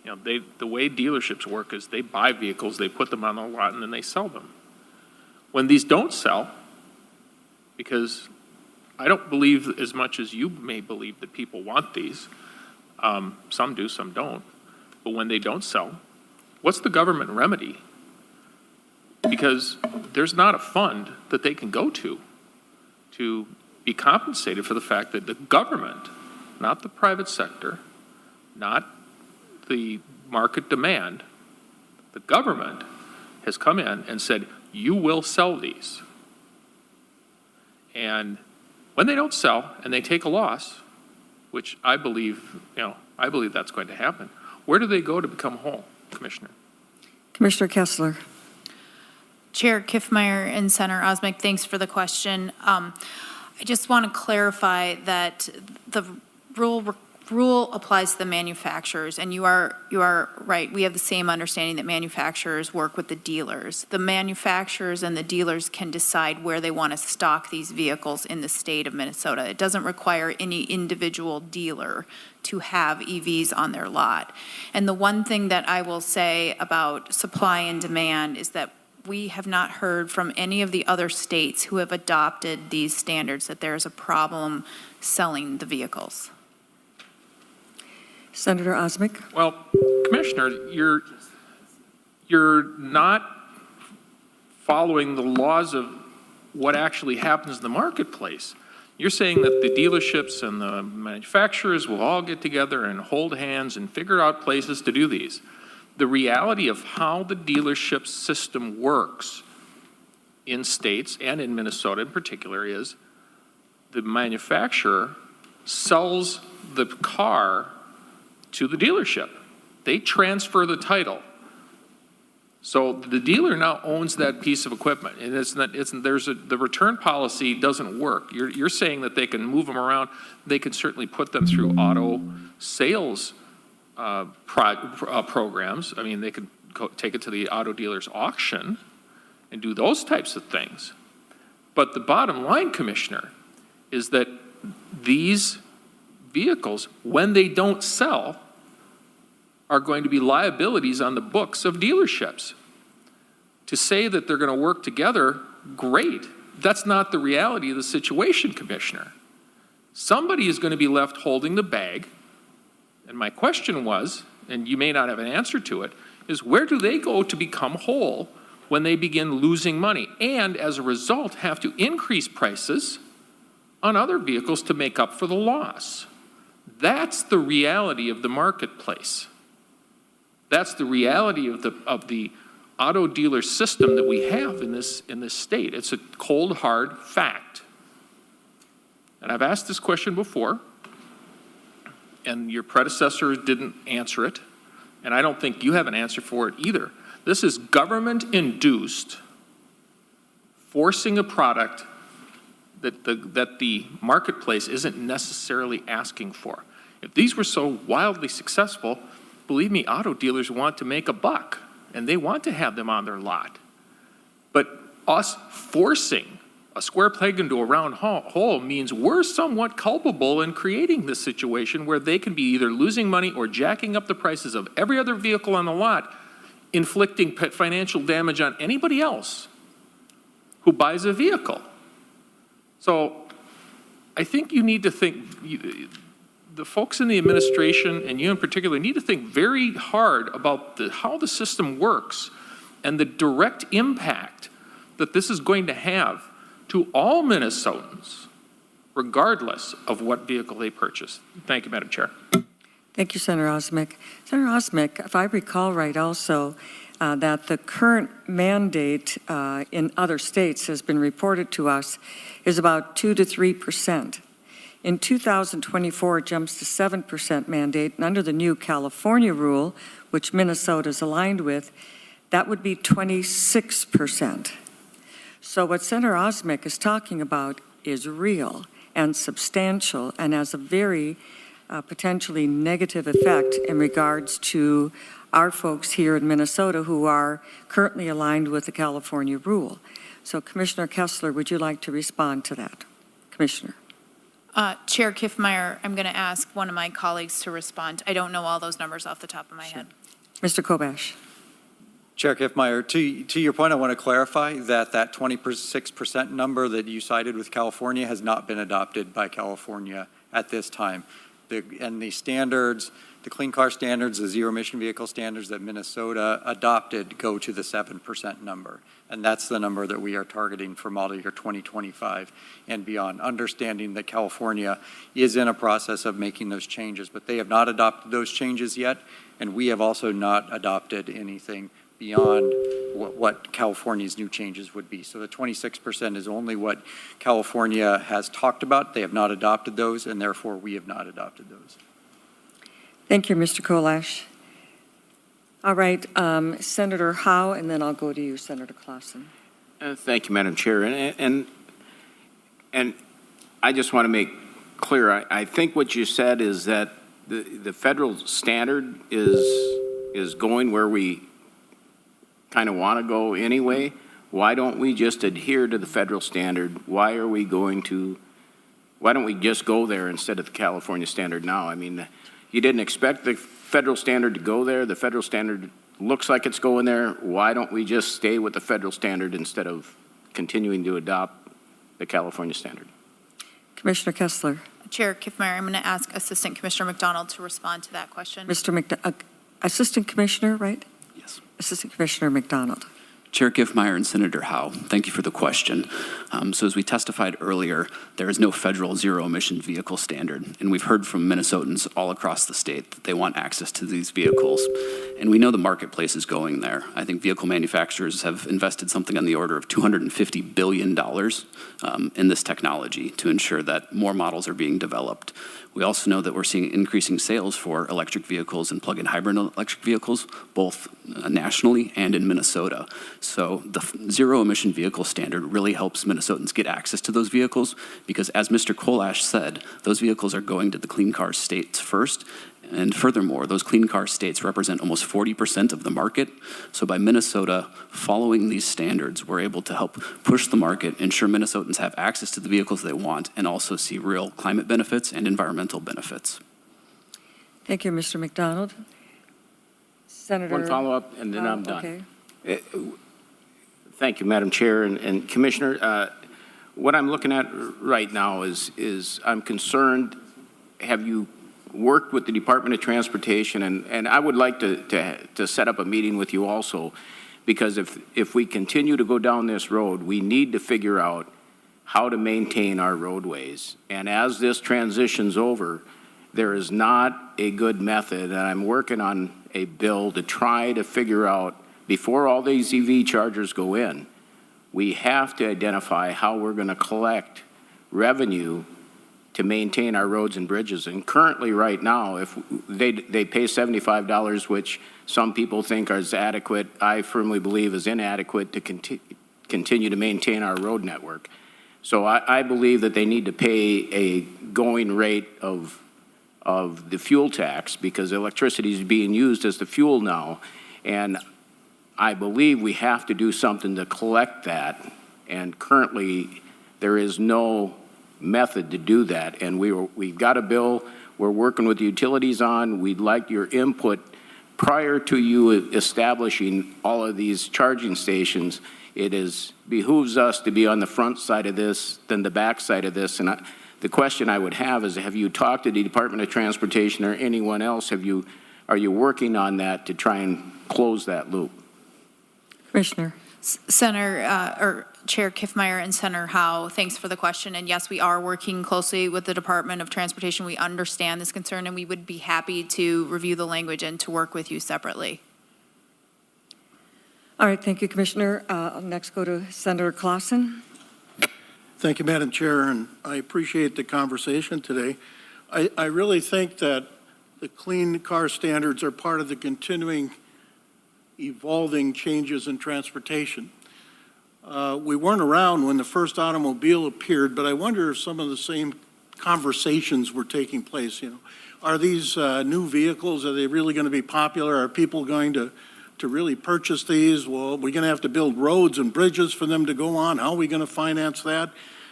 You know, the way dealerships work is they buy vehicles, they put them on the lot, and then they sell them. When these don't sell, because I don't believe as much as you may believe that people want these, some do, some don't, but when they don't sell, what's the government remedy? Because there's not a fund that they can go to be compensated for the fact that the government, not the private sector, not the market demand, the government has come in and said, you will sell these. And when they don't sell and they take a loss, which I believe, I believe that's going to happen, where do they go to become whole, Commissioner? Commissioner Kessler. Chair Kiffmeyer and Senator Osmek, thanks for the question. I just want to clarify that the rule applies to the manufacturers, and you are right. We have the same understanding that manufacturers work with the dealers. The manufacturers and the dealers can decide where they want to stock these vehicles in the state of Minnesota. It doesn't require any individual dealer to have EVs on their lot. And the one thing that I will say about supply and demand is that we have not heard from any of the other states who have adopted these standards that there is a problem selling the vehicles. Senator Osmek. Well, Commissioner, you're not following the laws of what actually happens in the marketplace. You're saying that the dealerships and the manufacturers will all get together and hold hands and figure out places to do these. The reality of how the dealership system works in states and in Minnesota in particular is the manufacturer sells the car to the dealership. They transfer the title. So the dealer now owns that piece of equipment, and the return policy doesn't work. You're saying that they can move them around. They can certainly put them through auto sales programs. I mean, they could take it to the auto dealer's auction and do those types of things. But the bottom line, Commissioner, is that these vehicles, when they don't sell, are going to be liabilities on the books of dealerships. To say that they're going to work together, great. That's not the reality of the situation, Commissioner. Somebody is going to be left holding the bag. And my question was, and you may not have an answer to it, is where do they go to become whole when they begin losing money and as a result have to increase prices on other vehicles to make up for the loss? That's the reality of the marketplace. That's the reality of the auto dealer system that we have in this state. It's a cold, hard fact. And I've asked this question before, and your predecessor didn't answer it, and I don't think you have an answer for it either. This is government-induced, forcing a product that the marketplace isn't necessarily asking for. If these were so wildly successful, believe me, auto dealers want to make a buck, and they want to have them on their lot. But us forcing a square peg into a round hole means we're somewhat culpable in creating this situation where they can be either losing money or jacking up the prices of every other vehicle on the lot, inflicting financial damage on anybody else who buys a vehicle. So I think you need to think, the folks in the administration, and you in particular, need to think very hard about how the system works and the direct impact that this is going to have to all Minnesotans, regardless of what vehicle they purchase. Thank you, Madam Chair. Thank you, Senator Osmick. Senator Osmick, if I recall right also, that the current mandate in other states has been reported to us is about 2 to 3%. In 2024, it jumps to 7% mandate, and under the new California rule, which Minnesota is aligned with, that would be 26%. So what Senator Osmick is talking about is real and substantial and has a very potentially negative effect in regards to our folks here in Minnesota who are currently aligned with the California rule. So Commissioner Kessler, would you like to respond to that? Commissioner. Chair Kiffmeyer, I'm going to ask one of my colleagues to respond. I don't know all those numbers off the top of my head. Mr. Kobash. Chair Kiffmeyer, to your point, I want to clarify that 26% number that you cited with California has not been adopted by California at this time. And the standards, the clean car standards, the zero emission vehicle standards that Minnesota adopted go to the 7% number. And that's the number that we are targeting for model year 2025 and beyond, understanding that California is in a process of making those changes, but they have not adopted those changes yet, and we have also not adopted anything beyond what California's new changes would be. So the 26% is only what California has talked about. They have not adopted those, and therefore we have not adopted those. Thank you, Mr. Kolash. All right, Senator Howe, and then I'll go to you, Senator Clausen. Thank you, Madam Chair. And I just want to make clear, I think what you said is that the federal standard is going where we kind of want to go anyway. Why don't we just adhere to the federal standard? Why don't we just go there instead of the California standard now? I mean, you didn't expect the federal standard to go there. The federal standard looks like it's going there. Why don't we just stay with the federal standard instead of continuing to adopt the California standard? Commissioner Kessler. Chair Kiffmeyer, I'm going to ask Assistant Commissioner McDonald to respond to that question. Assistant Commissioner, right? Yes. Assistant Commissioner McDonald. Chair Kiffmeyer and Senator Howe, thank you for the question. So as we testified earlier, there is no federal zero-emission vehicle standard, and we've heard from Minnesotans all across the state that they want access to these vehicles, and we know the marketplace is going there. I think vehicle manufacturers have invested something on the order of $250 billion in this technology to ensure that more models are being developed. We also know that we're seeing increasing sales for electric vehicles and plug-in hybrid electric vehicles, both nationally and in Minnesota. So the zero-emission vehicle standard really helps Minnesotans get access to those vehicles because, as Mr. Kolash said, those vehicles are going to the clean car states first. And furthermore, those clean car states represent almost 40% of the market. So by Minnesota following these standards, we're able to help push the market, ensure Minnesotans have access to the vehicles they want, and also see real climate benefits and environmental benefits. Thank you, Mr. McDonald. Senator. One follow-up, and then I'm done. Okay. Thank you, Madam Chair and Commissioner. What I'm looking at right now is I'm concerned, have you worked with the Department of Transportation, and I would like to set up a meeting with you also, because if we continue to go down this road, we need to figure out how to maintain our roadways. And as this transitions over, there is not a good method, and I'm working on a bill to try to figure out, before all these EV chargers go in, we have to identify how we're going to collect revenue to maintain our roads and bridges. And currently, right now, if they pay $75, which some people think is adequate, I firmly believe is inadequate to continue to maintain our road network. So I believe that they need to pay a going rate of the fuel tax, because electricity is being used as the fuel now. And I believe we have to do something to collect that. And currently, there is no method to do that. And we've got a bill we're working with the utilities on. We'd like your input prior to you establishing all of these charging stations. It behooves us to be on the front side of this than the back side of this. And the question I would have is, have you talked to the Department of Transportation or anyone else? Are you working on that to try and close that loop? Commissioner. Chair Kiffmeyer and Senator Howe, thanks for the question. And yes, we are working closely with the Department of Transportation. We understand this concern, and we would be happy to review the language and to work with you separately. All right, thank you, Commissioner. I'll next go to Senator Clausen. Thank you, Madam Chair, and I appreciate the conversation today. I really think that the clean car standards are part of the continuing evolving changes in transportation. We weren't around when the first automobile appeared, but I wonder if some of the same conversations were taking place. Are these new vehicles, are they really going to be popular? Are people going to really purchase these? Well, we're going to have to build roads and bridges for them to go on. How are we going to finance that?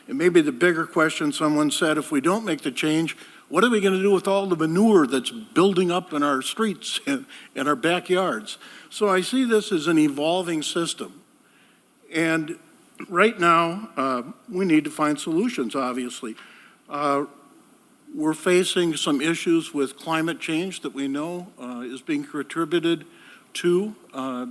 And maybe the bigger question, someone said, if we don't make the change, what are we going to do with all the manure that's building up in our streets and our backyards? So I see this as an evolving system. And right now, we need to find solutions, obviously. We're facing some issues with climate change that we know is being contributed to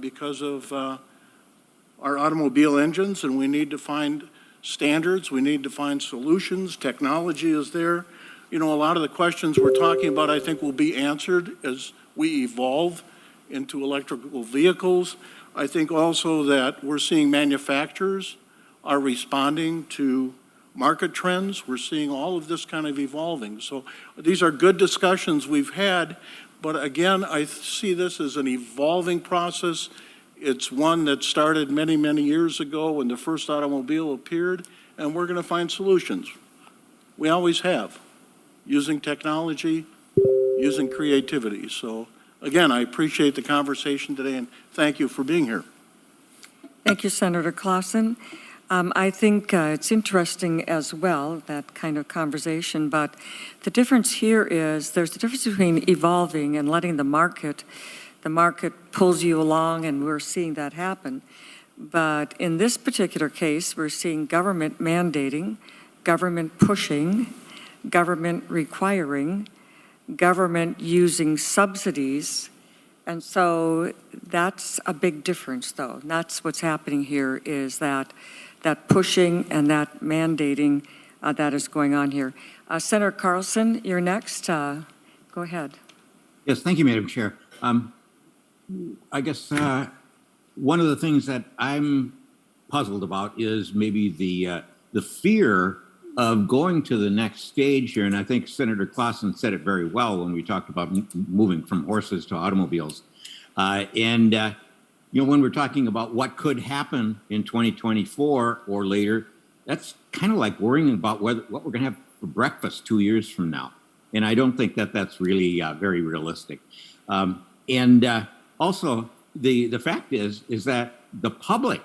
because of our automobile engines, and we need to find standards. We need to find solutions. Technology is there. A lot of the questions we're talking about, I think, will be answered as we evolve into electrical vehicles. I think also that we're seeing manufacturers are responding to market trends. We're seeing all of this kind of evolving. So these are good discussions we've had, but again, I see this as an evolving process. It's one that started many, many years ago when the first automobile appeared, and we're going to find solutions. We always have, using technology, using creativity. So again, I appreciate the conversation today, and thank you for being here. Thank you, Senator Clausen. I think it's interesting as well, that kind of conversation, but the difference here is there's a difference between evolving and letting the market pulls you along, and we're seeing that happen. But in this particular case, we're seeing government mandating, government pushing, government requiring, government using subsidies. And so that's a big difference, though. That's what's happening here, is that pushing and that mandating that is going on here. Senator Carlson, you're next. Go ahead. Yes, thank you, Madam Chair. I guess one of the things that I'm puzzled about is maybe the fear of going to the next stage here, and I think Senator Clausen said it very well when we talked about moving from horses to automobiles. When we're talking about what could happen in 2024 or later, that's kind of like worrying about what we're going to have for breakfast 2 years from now. And I don't think that that's really very realistic. Also, the fact is that the public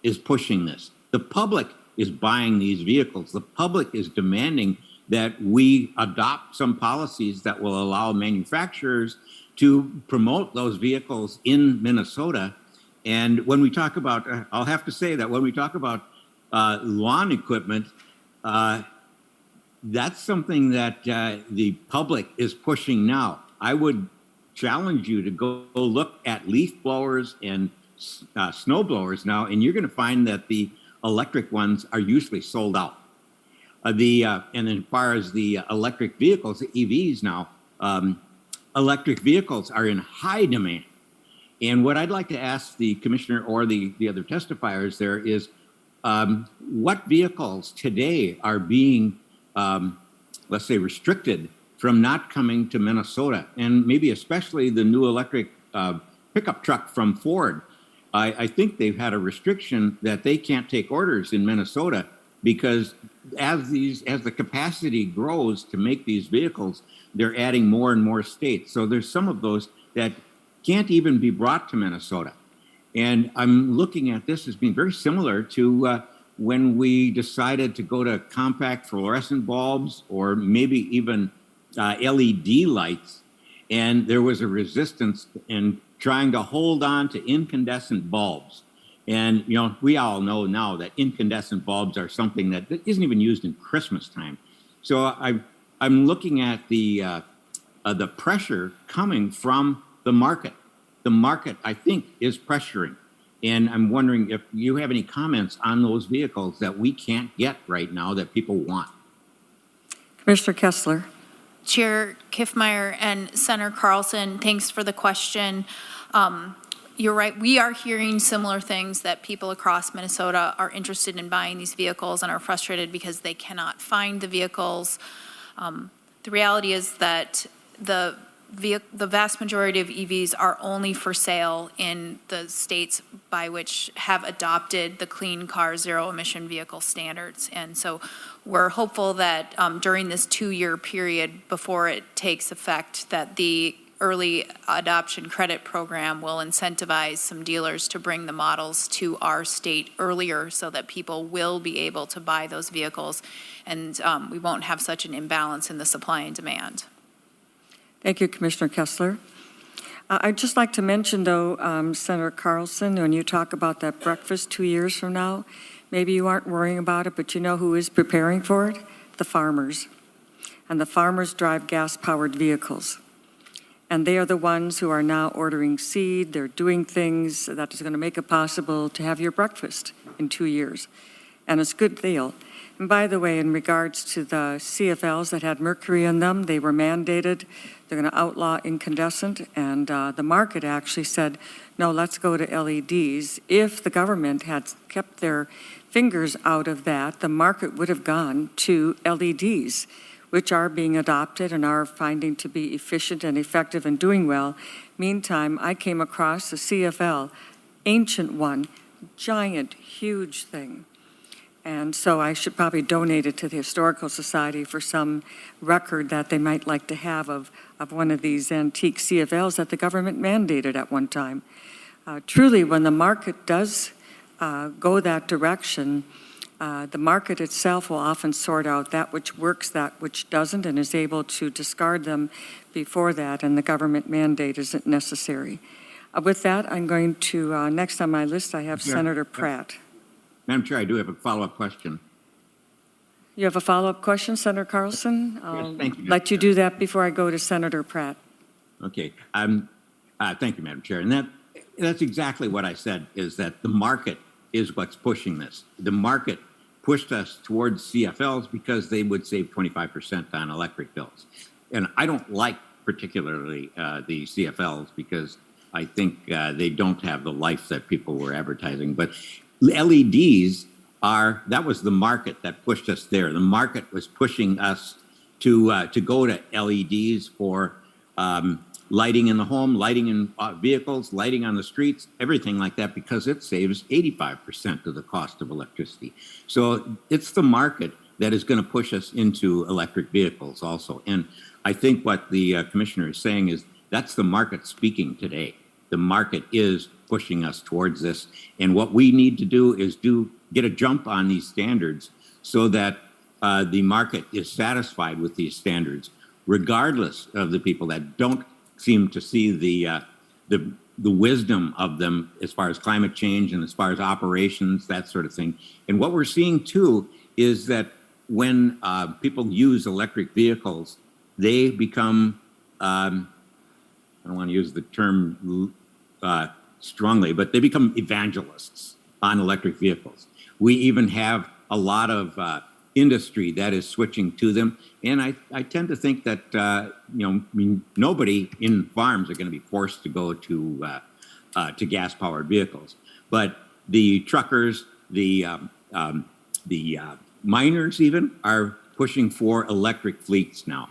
is pushing this. The public is buying these vehicles. The public is demanding that we adopt some policies that will allow manufacturers to promote those vehicles in Minnesota. And when we talk about, I'll have to say that when we talk about lawn equipment, that's something that the public is pushing now. I would challenge you to go look at leaf blowers and snow blowers now, and you're going to find that the electric ones are usually sold out. And as far as the electric vehicles, the EVs now, electric vehicles are in high demand. And what I'd like to ask the commissioner or the other testifiers there is, what vehicles today are being, let's say, restricted from not coming to Minnesota, and maybe especially the new electric pickup truck from Ford. I think they've had a restriction that they can't take orders in Minnesota because as the capacity grows to make these vehicles, they're adding more and more states. So there's some of those that can't even be brought to Minnesota. And I'm looking at this as being very similar to when we decided to go to compact fluorescent bulbs or maybe even LED lights, and there was a resistance in trying to hold on to incandescent bulbs. And, you know, we all know now that incandescent bulbs are something that isn't even used in Christmas time. So I'm looking at the pressure coming from the market. The market, I think, is pressuring. And I'm wondering if you have any comments on those vehicles that we can't get right now that people want. Commissioner Kessler. Chair Kiffmeyer and Senator Carlson, thanks for the question. You're right, we are hearing similar things, that people across Minnesota are interested in buying these vehicles and are frustrated because they cannot find the vehicles. The reality is that the vast majority of EVs are only for sale in the states by which have adopted the Clean Car Zero Emission Vehicle standards. And so we're hopeful that during this 2-year period before it takes effect, that the early adoption credit program will incentivize some dealers to bring the models to our state earlier so that people will be able to buy those vehicles, and we won't have such an imbalance in the supply and demand. Thank you, Commissioner Kessler. I'd just like to mention, though, Senator Carlson, when you talk about that breakfast 2 years from now, maybe you aren't worrying about it, but you know who is preparing for it? The farmers. And the farmers drive gas-powered vehicles. And they are the ones who are now ordering seed. They're doing things that is going to make it possible to have your breakfast in 2 years. And it's a good deal. And by the way, in regards to the CFLs that had mercury in them, they were mandated. They're going to outlaw incandescent. And the market actually said, no, let's go to LEDs. If the government had kept their fingers out of that, the market would have gone to LEDs, which are being adopted and are finding to be efficient and effective and doing well. Meantime, I came across a CFL, ancient one, giant, huge thing. And so I should probably donate it to the Historical Society for some record that they might like to have of one of these antique CFLs that the government mandated at one time. Truly, when the market does go that direction, the market itself will often sort out that which works, that which doesn't, and is able to discard them before that, and the government mandate isn't necessary. With that, I'm going to, next on my list, I have Senator Pratt. Madam Chair, I do have a follow-up question. You have a follow-up question, Senator Carlson? I'll thank you, let you do that before I go to Senator Pratt. Okay. Thank you, Madam Chair. And that's exactly what I said, is that the market is what's pushing this. The market pushed us towards CFLs because they would save 25% on electric bills. And I don't like particularly the CFLs because I think they don't have the life that people were advertising. But LEDs that was the market that pushed us there. The market was pushing us to go to LEDs for lighting in the home, lighting in vehicles, lighting on the streets, everything like that, because it saves 85% of the cost of electricity. So it's the market that is going to push us into electric vehicles also. And I think what the commissioner is saying is that's the market speaking today. The market is pushing us towards this. And what we need to do is get a jump on these standards so that the market is satisfied with these standards, regardless of the people that don't seem to see the wisdom of them as far as climate change and as far as operations, that sort of thing. And what we're seeing too is that when people use electric vehicles, they become, I don't want to use the term strongly, but they become evangelists on electric vehicles. We even have a lot of industry that is switching to them. And I tend to think that, nobody in farms are going to be forced to go to gas-powered vehicles. But the truckers, the miners even are pushing for electric fleets now.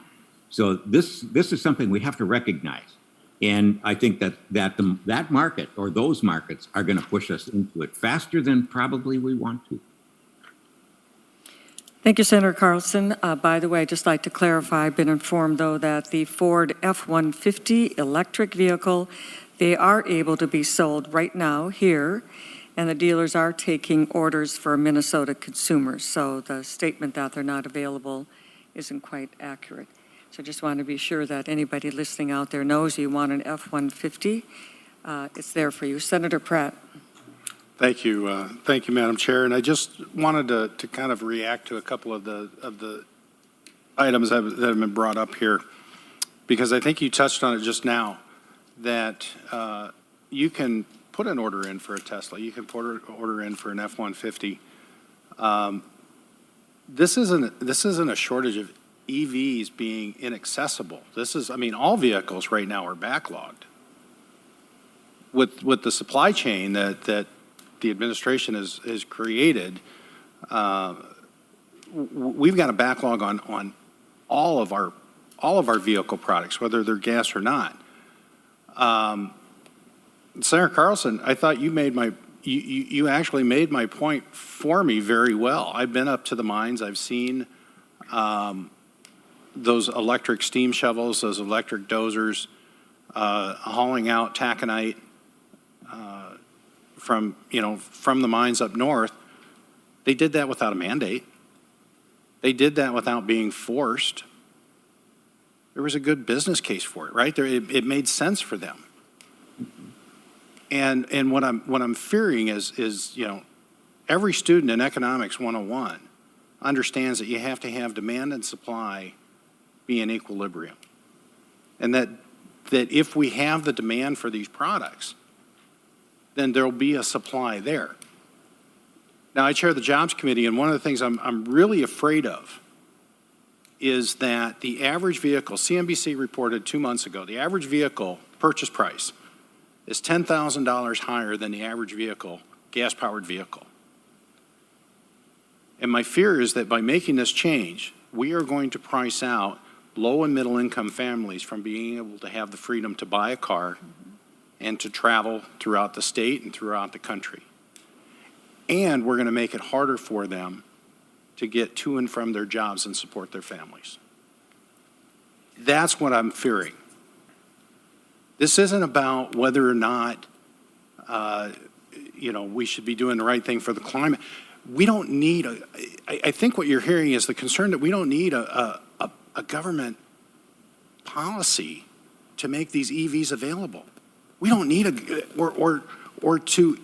So this is something we have to recognize. And I think that market or those markets are going to push us into it faster than probably we want to. Thank you, Senator Carlson. By the way, I'd just like to clarify, I've been informed, though, that the Ford F-150 electric vehicle, they are able to be sold right now here, and the dealers are taking orders for Minnesota consumers. So the statement that they're not available isn't quite accurate. So just want to be sure that anybody listening out there knows you want an F-150. It's there for you. Senator Pratt. Thank you, Madam Chair. And I just wanted to kind of react to a couple of the items that have been brought up here, because I think you touched on it just now, that you can put an order in for a Tesla. You can put an order in for an F-150. This isn't a shortage of EVs being inaccessible. All vehicles right now are backlogged. With the supply chain that the administration has created, we've got a backlog on all of our vehicle products, whether they're gas or not. Senator Carlson, I thought you actually made my point for me very well. I've been up to the mines. I've seen those electric steam shovels, those electric dozers, hauling out taconite from the mines up north. They did that without a mandate. They did that without being forced. There was a good business case for it, right? It made sense for them. And what I'm fearing is every student in Economics 101 understands that you have to have demand and supply be in equilibrium. And that if we have the demand for these products, then there'll be a supply there. Now, I chair the Jobs Committee, and one of the things I'm really afraid of is that the average vehicle, CNBC reported 2 months ago, the average vehicle purchase price is $10,000 higher than the average vehicle, gas-powered vehicle. And my fear is that by making this change, we are going to price out low and middle income families from being able to have the freedom to buy a car and to travel throughout the state and throughout the country. And we're going to make it harder for them to get to and from their jobs and support their families. That's what I'm fearing. This isn't about whether or not, we should be doing the right thing for the climate. We don't need I think what you're hearing is the concern that we don't need a government policy to make these EVs available. We don't need or to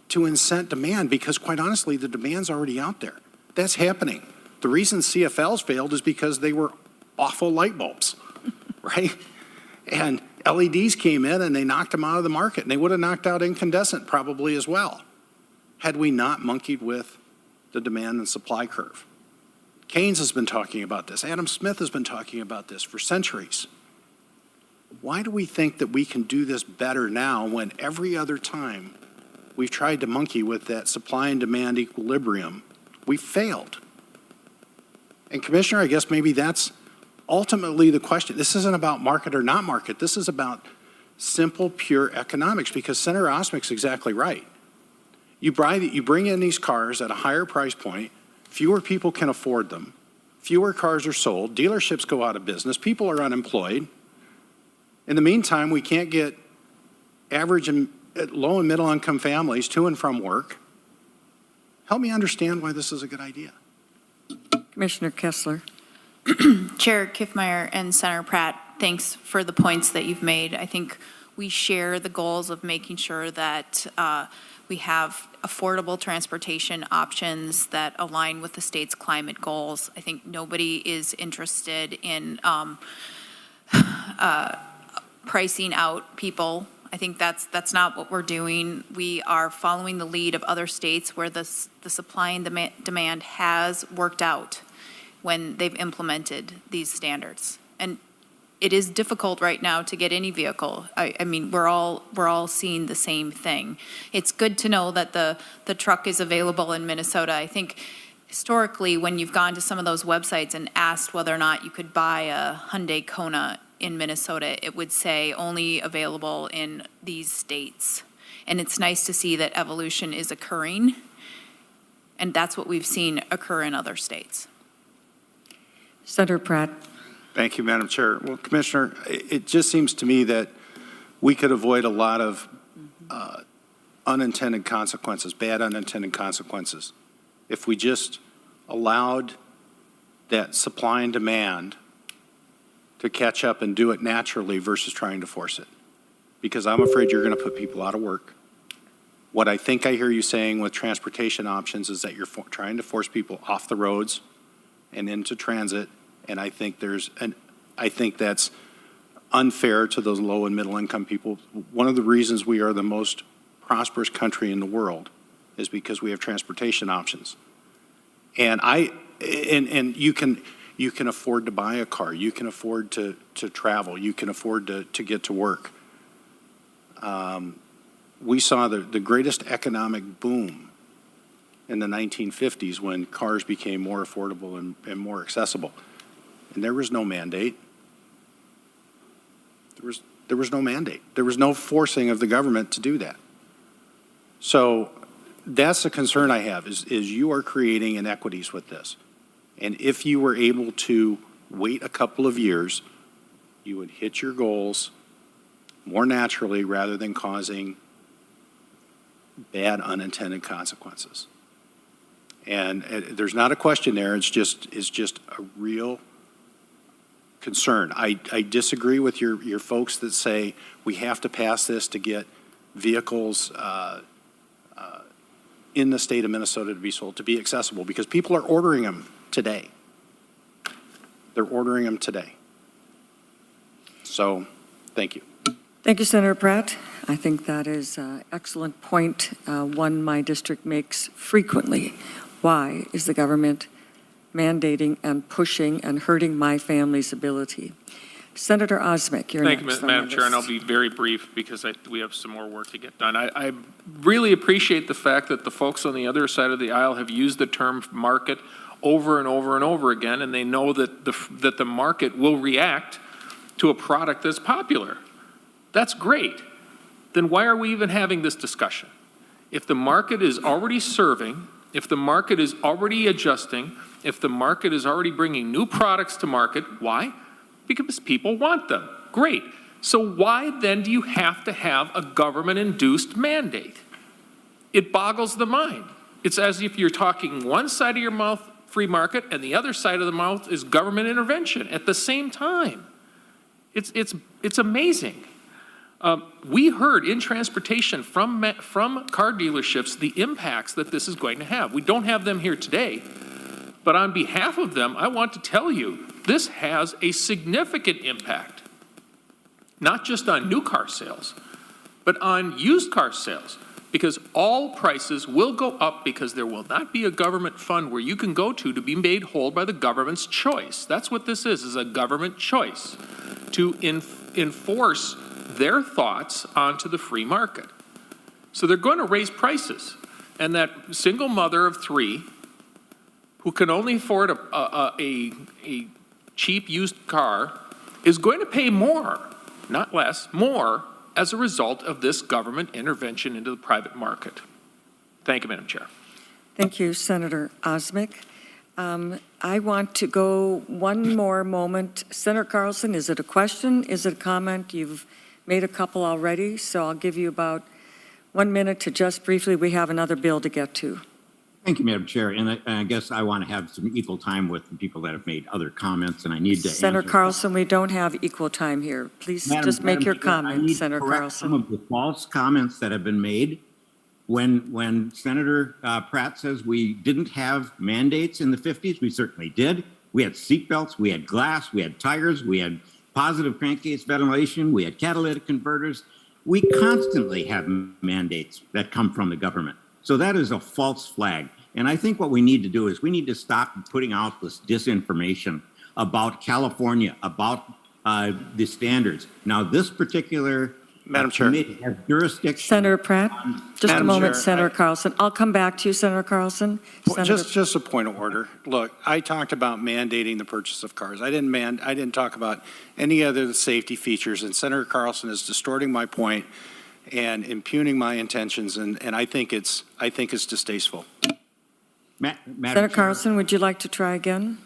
incent demand, because quite honestly, the demand's already out there. That's happening. The reason CFLs failed is because they were awful light bulbs, right? And LEDs came in and they knocked them out of the market, and they would have knocked out incandescent probably as well, had we not monkeyed with the demand and supply curve. Keynes has been talking about this. Adam Smith has been talking about this for centuries. Why do we think that we can do this better now when every other time we've tried to monkey with that supply and demand equilibrium, we failed? And Commissioner, I guess maybe that's ultimately the question. This isn't about market or not market. This is about simple, pure economics, because Senator Osmick's exactly right. You bring in these cars at a higher price point, fewer people can afford them, fewer cars are sold, dealerships go out of business, people are unemployed. In the meantime, we can't get average and low and middle income families to and from work. Help me understand why this is a good idea. Commissioner Kessler. Chair Kiffmeyer and Senator Pratt, thanks for the points that you've made. I think we share the goals of making sure that We have affordable transportation options that align with the state's climate goals. I think nobody is interested in pricing out people. I think that's not what we're doing. We are following the lead of other states where the supply and demand has worked out when they've implemented these standards. And it is difficult right now to get any vehicle. I mean, we're all seeing the same thing. It's good to know that the truck is available in Minnesota. I think historically, when you've gone to some of those websites and asked whether or not you could buy a Hyundai Kona in Minnesota, it would say only available in these states. And it's nice to see that evolution is occurring, and that's what we've seen occur in other states. Senator Pratt. Thank you, Madam Chair. Well, Commissioner, it just seems to me that we could avoid a lot of unintended consequences, bad unintended consequences, if we just allowed that supply and demand to catch up and do it naturally versus trying to force it. Because I'm afraid you're going to put people out of work. What I think I hear you saying with transportation options is that you're trying to force people off the roads and into transit. And I think that's unfair to those low and middle income people. One of the reasons we are the most prosperous country in the world is because we have transportation options. And you can afford to buy a car. You can afford to travel. You can afford to get to work. We saw the greatest economic boom in the 1950s when cars became more affordable and more accessible. And there was no mandate. There was no mandate. There was no forcing of the government to do that. So that's the concern I have is you are creating inequities with this. And if you were able to wait a couple of years, you would hit your goals more naturally rather than causing bad unintended consequences. And there's not a question there. It's just a real concern. I disagree with your folks that say we have to pass this to get vehicles in the state of Minnesota to be sold, to be accessible, because people are ordering them today. They're ordering them today. So, thank you. Thank you, Senator Pratt. I think that is an excellent point, one my district makes frequently. Why is the government mandating and pushing and hurting my family's ability? Senator Osmek, you're next. Thank you, Madam Chair, and I'll be very brief because we have some more work to get done. I really appreciate the fact that the folks on the other side of the aisle have used the term market over and over and over again, and they know that the market will react to a product that's popular. That's great. Then why are we even having this discussion? If the market is already serving, if the market is already adjusting, if the market is already bringing new products to market, why? Because people want them. Great. So why then do you have to have a government-induced mandate? It boggles the mind. It's as if you're talking one side of your mouth, free market, and the other side of the mouth is government intervention at the same time. It's amazing. We heard in transportation from car dealerships the impacts that this is going to have. We don't have them here today, but on behalf of them, I want to tell you this has a significant impact, not just on new car sales, but on used car sales, because all prices will go up because there will not be a government fund where you can go to be made whole by the government's choice. That's what this is a government choice to enforce their thoughts onto the free market. So they're going to raise prices. And that single mother of three who can only afford a cheap used car is going to pay more, not less, more as a result of this government intervention into the private market. Thank you, Madam Chair. Thank you, Senator Osmek. I want to go one more moment. Senator Carlson, is it a question? Is it a comment? You've made a couple already, so I'll give you about 1 minute to just briefly, we have another bill to get to. Thank you, Madam Chair. And I guess I want to have some equal time with the people that have made other comments, and I need to Senator answer. Carlson, we don't have equal time here. Please just make your Chair, I comment, need to Senator correct Carlson. some of the false comments that have been made. When Senator Pratt says we didn't have mandates in the 50s, we certainly did. We had seatbelts, we had glass, we had tires, we had positive crankcase ventilation, we had catalytic converters. We constantly have mandates that come from the government. So that is a false flag. And I think what we need to do is we need to stop putting out this disinformation about California, about the standards. Now, this particular Madam Chair. committee has jurisdiction. Senator Pratt, just a Madam moment, Chair, Senator Carlson. I'll come back to you, Senator Carlson. Just a point of order. Look, I talked about mandating the purchase of cars. I didn't talk about any other safety features, and Senator Carlson is distorting my point and impugning my intentions, and I think it's distasteful. Madam Senator Chair. Carlson, would you like to try again?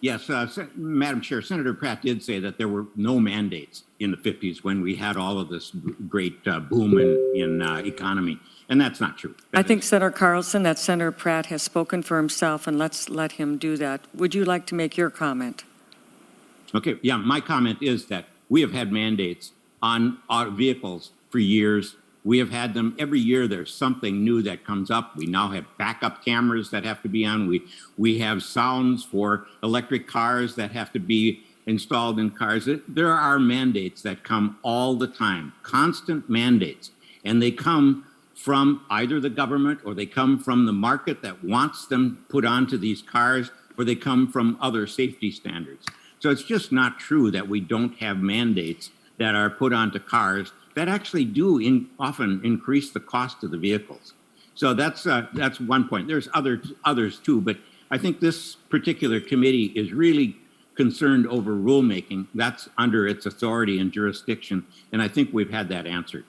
Yes, Madam Chair, Senator Pratt did say that there were no mandates in the 50s when we had all of this great boom in economy, and that's not true. I think, Senator Carlson, that Senator Pratt has spoken for himself, and let's let him do that. Would you like to make your comment? Okay, yeah, my comment is that we have had mandates on our vehicles for years. We have had them every year. There's something new that comes up. We now have backup cameras that have to be on. We have sounds for electric cars that have to be installed in cars. There are mandates that come all the time, constant mandates, and they come from either the government or they come from the market that wants them put onto these cars, or they come from other safety standards. So it's just not true that we don't have mandates that are put onto cars that actually do often increase the cost of the vehicles. So that's one point. There's others too, but I think this particular committee is really concerned over rulemaking. That's under its authority and jurisdiction, and I think we've had that answered.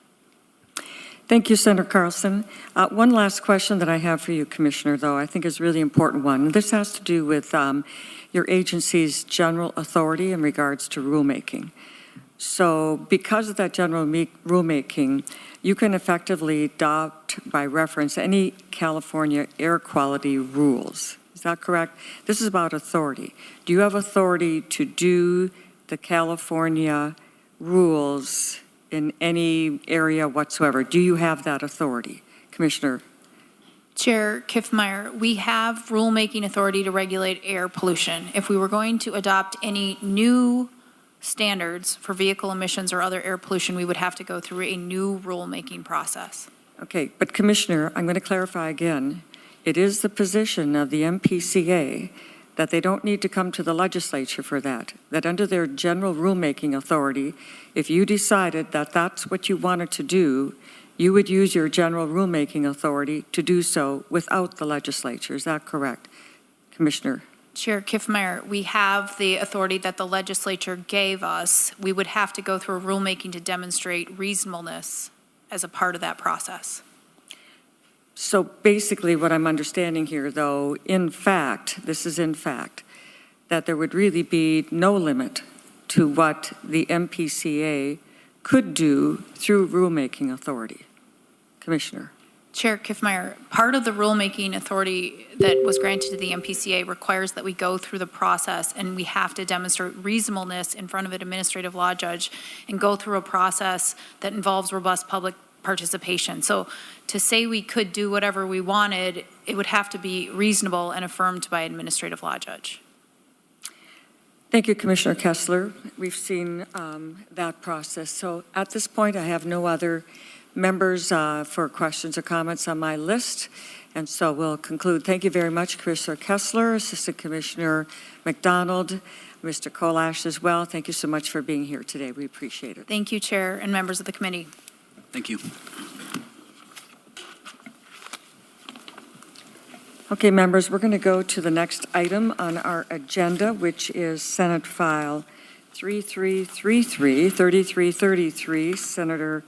Thank you, Senator Carlson. One last question that I have for you, Commissioner, though, I think is a really important one. This has to do with your agency's general authority in regards to rulemaking. So because of that general rulemaking, you can effectively adopt by reference any California air quality rules. Is that correct? This is about authority. Do you have authority to do the California rules in any area whatsoever? Do you have that authority, Commissioner? Chair Kiffmeyer, we have rulemaking authority to regulate air pollution. If we were going to adopt any new standards for vehicle emissions or other air pollution, we would have to go through a new rulemaking process. Okay, but Commissioner, I'm going to clarify again. It is the position of the MPCA that they don't need to come to the legislature for that under their general rulemaking authority, if you decided that that's what you wanted to do, you would use your general rulemaking authority to do so without the legislature. Is that correct, Commissioner? Chair Kiffmeyer, we have the authority that the legislature gave us. We would have to go through a rulemaking to demonstrate reasonableness as a part of that process. So basically what I'm understanding here, though, in fact, this is in fact, that there would really be no limit to what the MPCA could do through rulemaking authority. Commissioner. Chair Kiffmeyer, part of the rulemaking authority that was granted to the MPCA requires that we go through the process and we have to demonstrate reasonableness in front of an administrative law judge and go through a process that involves robust public participation. So to say we could do whatever we wanted, it would have to be reasonable and affirmed by an administrative law judge. Thank you, Commissioner Kessler. We've seen that process. So at this point, I have no other members for questions or comments on my list, and so we'll conclude. Thank you very much, Commissioner Kessler, Assistant Commissioner McDonald, Mr. Kolash as well. Thank you so much for being here today. We appreciate it. Thank you, Chair and members of the committee. Thank you. Okay, members, we're going to go to the next item on our agenda, which is Senate File 3333, Senator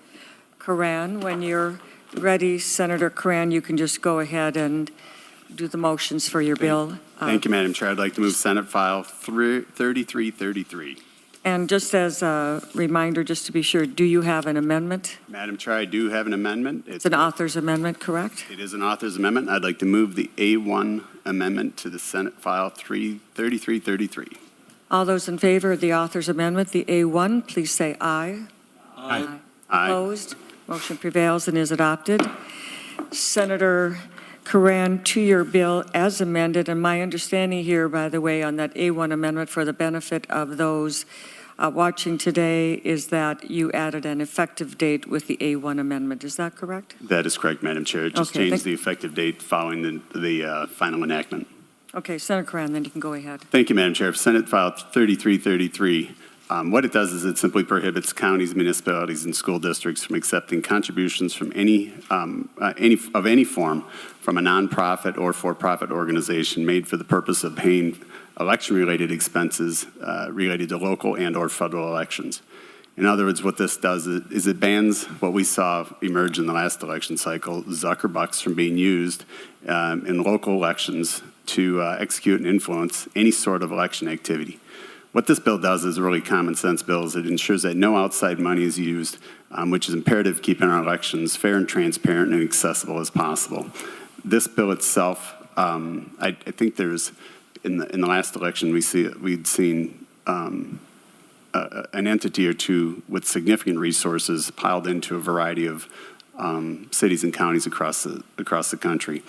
Curran. When you're ready, Senator Curran, you can just go ahead and do the motions for your bill. Thank you, Madam Chair. I'd like to move Senate File 3333. And just as a reminder, just to be sure, do you have an amendment? Madam Chair, I do have an amendment. It's an author's amendment, correct? It is an author's amendment. I'd like to move the A1 amendment to the Senate File 3333. All those in favor of the author's amendment, the A1, please say aye. Aye. Aye. Opposed? Motion prevails and is adopted. Senator Coran, to your bill as amended, and my understanding here, by the way, on that A1 amendment for the benefit of those watching today is that you added an effective date with the A1 amendment. Is that correct? That is correct, Madam Chair. It just Okay, changed the effective date following the final enactment. Okay, Senator Coran, then you can go ahead. Thank you, Madam Chair. Senate File 3333. What it does is it simply prohibits counties, municipalities, and school districts from accepting contributions from any form from a nonprofit or for-profit organization made for the purpose of paying election-related expenses related to local and or federal elections. In other words, what this does is it bans what we saw emerge in the last election cycle, Zuckerbucks, from being used in local elections to execute and influence any sort of election activity. What this bill does is a really common sense bill. Is it ensures that no outside money is used, which is imperative to keeping our elections fair and transparent and accessible as possible. This bill itself, I think there's, in the last election, we'd seen an entity or two with significant resources piled into a variety of cities and counties across the country.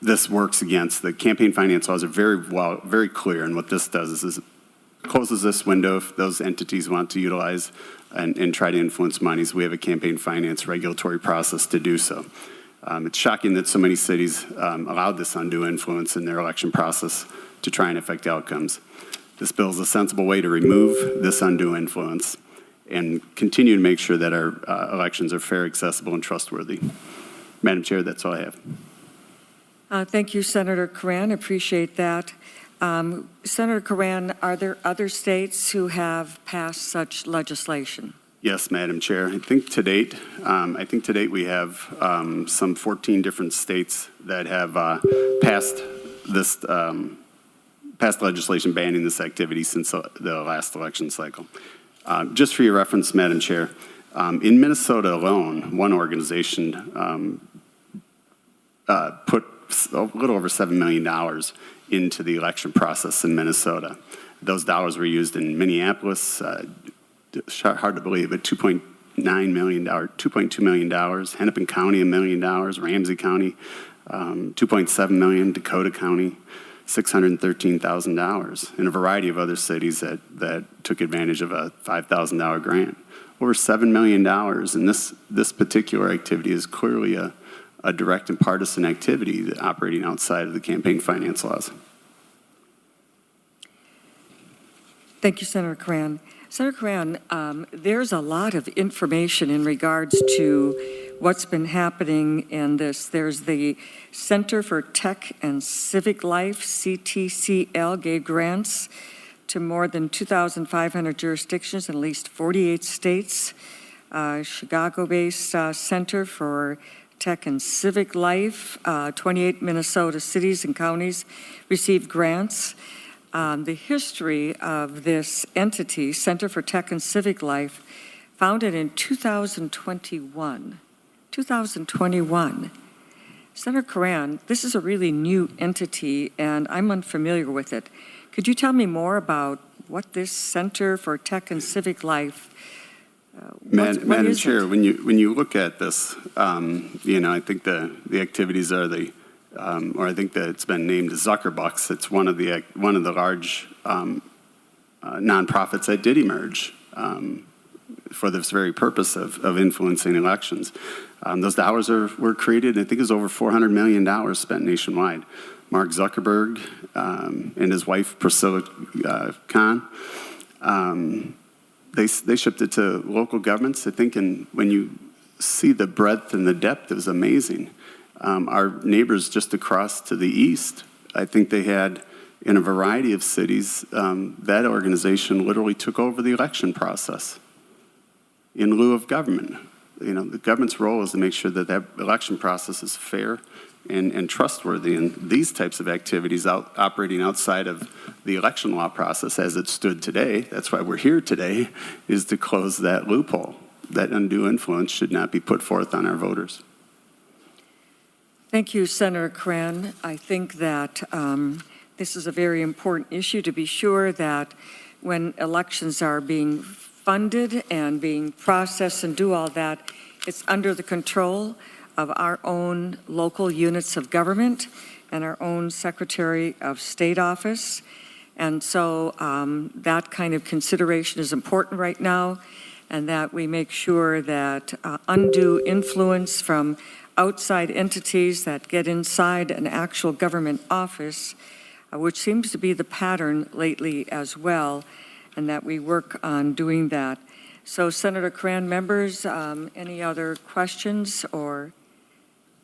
This works against the campaign finance laws are very clear, and what this does is it closes this window if those entities want to utilize and try to influence monies. We have a campaign finance regulatory process to do so. It's shocking that so many cities allowed this undue influence in their election process to try and affect outcomes. This bill is a sensible way to remove this undue influence and continue to make sure that our elections are fair, accessible, and trustworthy. Madam Chair, that's all I have. Thank you, Senator Coran. Appreciate that. Senator Coran, are there other states who have passed such legislation? Yes, Madam Chair. I think to date we have some 14 different states that have passed legislation banning this activity since the last election cycle. Just for your reference, Madam Chair, in Minnesota alone, one organization put a little over $7 million into the election process in Minnesota. Those dollars were used in Minneapolis, hard to believe, but $2.2 million, Hennepin County $1 million, Ramsey County $2.7 million, Dakota County $613,000, and a variety of other cities that took advantage of a $5,000 grant. Over $7 million, and this particular activity is clearly a direct and partisan activity operating outside of the campaign finance laws. Thank you, Senator Coran. Senator Coran, there's a lot of information in regards to what's been happening in this. There's the Center for Tech and Civic Life, CTCL, gave grants to more than 2,500 jurisdictions in at least 48 states. Chicago-based Center for Tech and Civic Life, 28 Minnesota cities and counties received grants. The history of this entity, Center for Tech and Civic Life, founded in 2021. Senator Coran, this is a really new entity, and I'm unfamiliar with it. Could you tell me more about what this Center for Tech and Civic Life Madam Chair, when you look at this, I think the activities are or I think that it's been named Zuckerbucks. It's one of the large nonprofits that did emerge for this very purpose of influencing elections. Those dollars were created. I think it was over $400 million spent nationwide. Mark Zuckerberg and his wife Priscilla Khan. They shipped it to local governments. I think, and when you see the breadth and the depth, it was amazing. Our neighbors just across to the east, I think they had, in a variety of cities, that organization literally took over the election process in lieu of government. The government's role is to make sure that election process is fair and trustworthy, and these types of activities operating outside of the election law process as it stood today, that's why we're here today, is to close that loophole. That undue influence should not be put forth on our voters. Thank you, Senator Coran. I think that this is a very important issue to be sure that when elections are being funded and being processed and do all that, it's under the control of our own local units of government and our own Secretary of State office. And so that kind of consideration is important right now, and that we make sure that undue influence from outside entities that get inside an actual government office, which seems to be the pattern lately as well, and that we work on doing that. So Senator Cran, members, any other questions? Or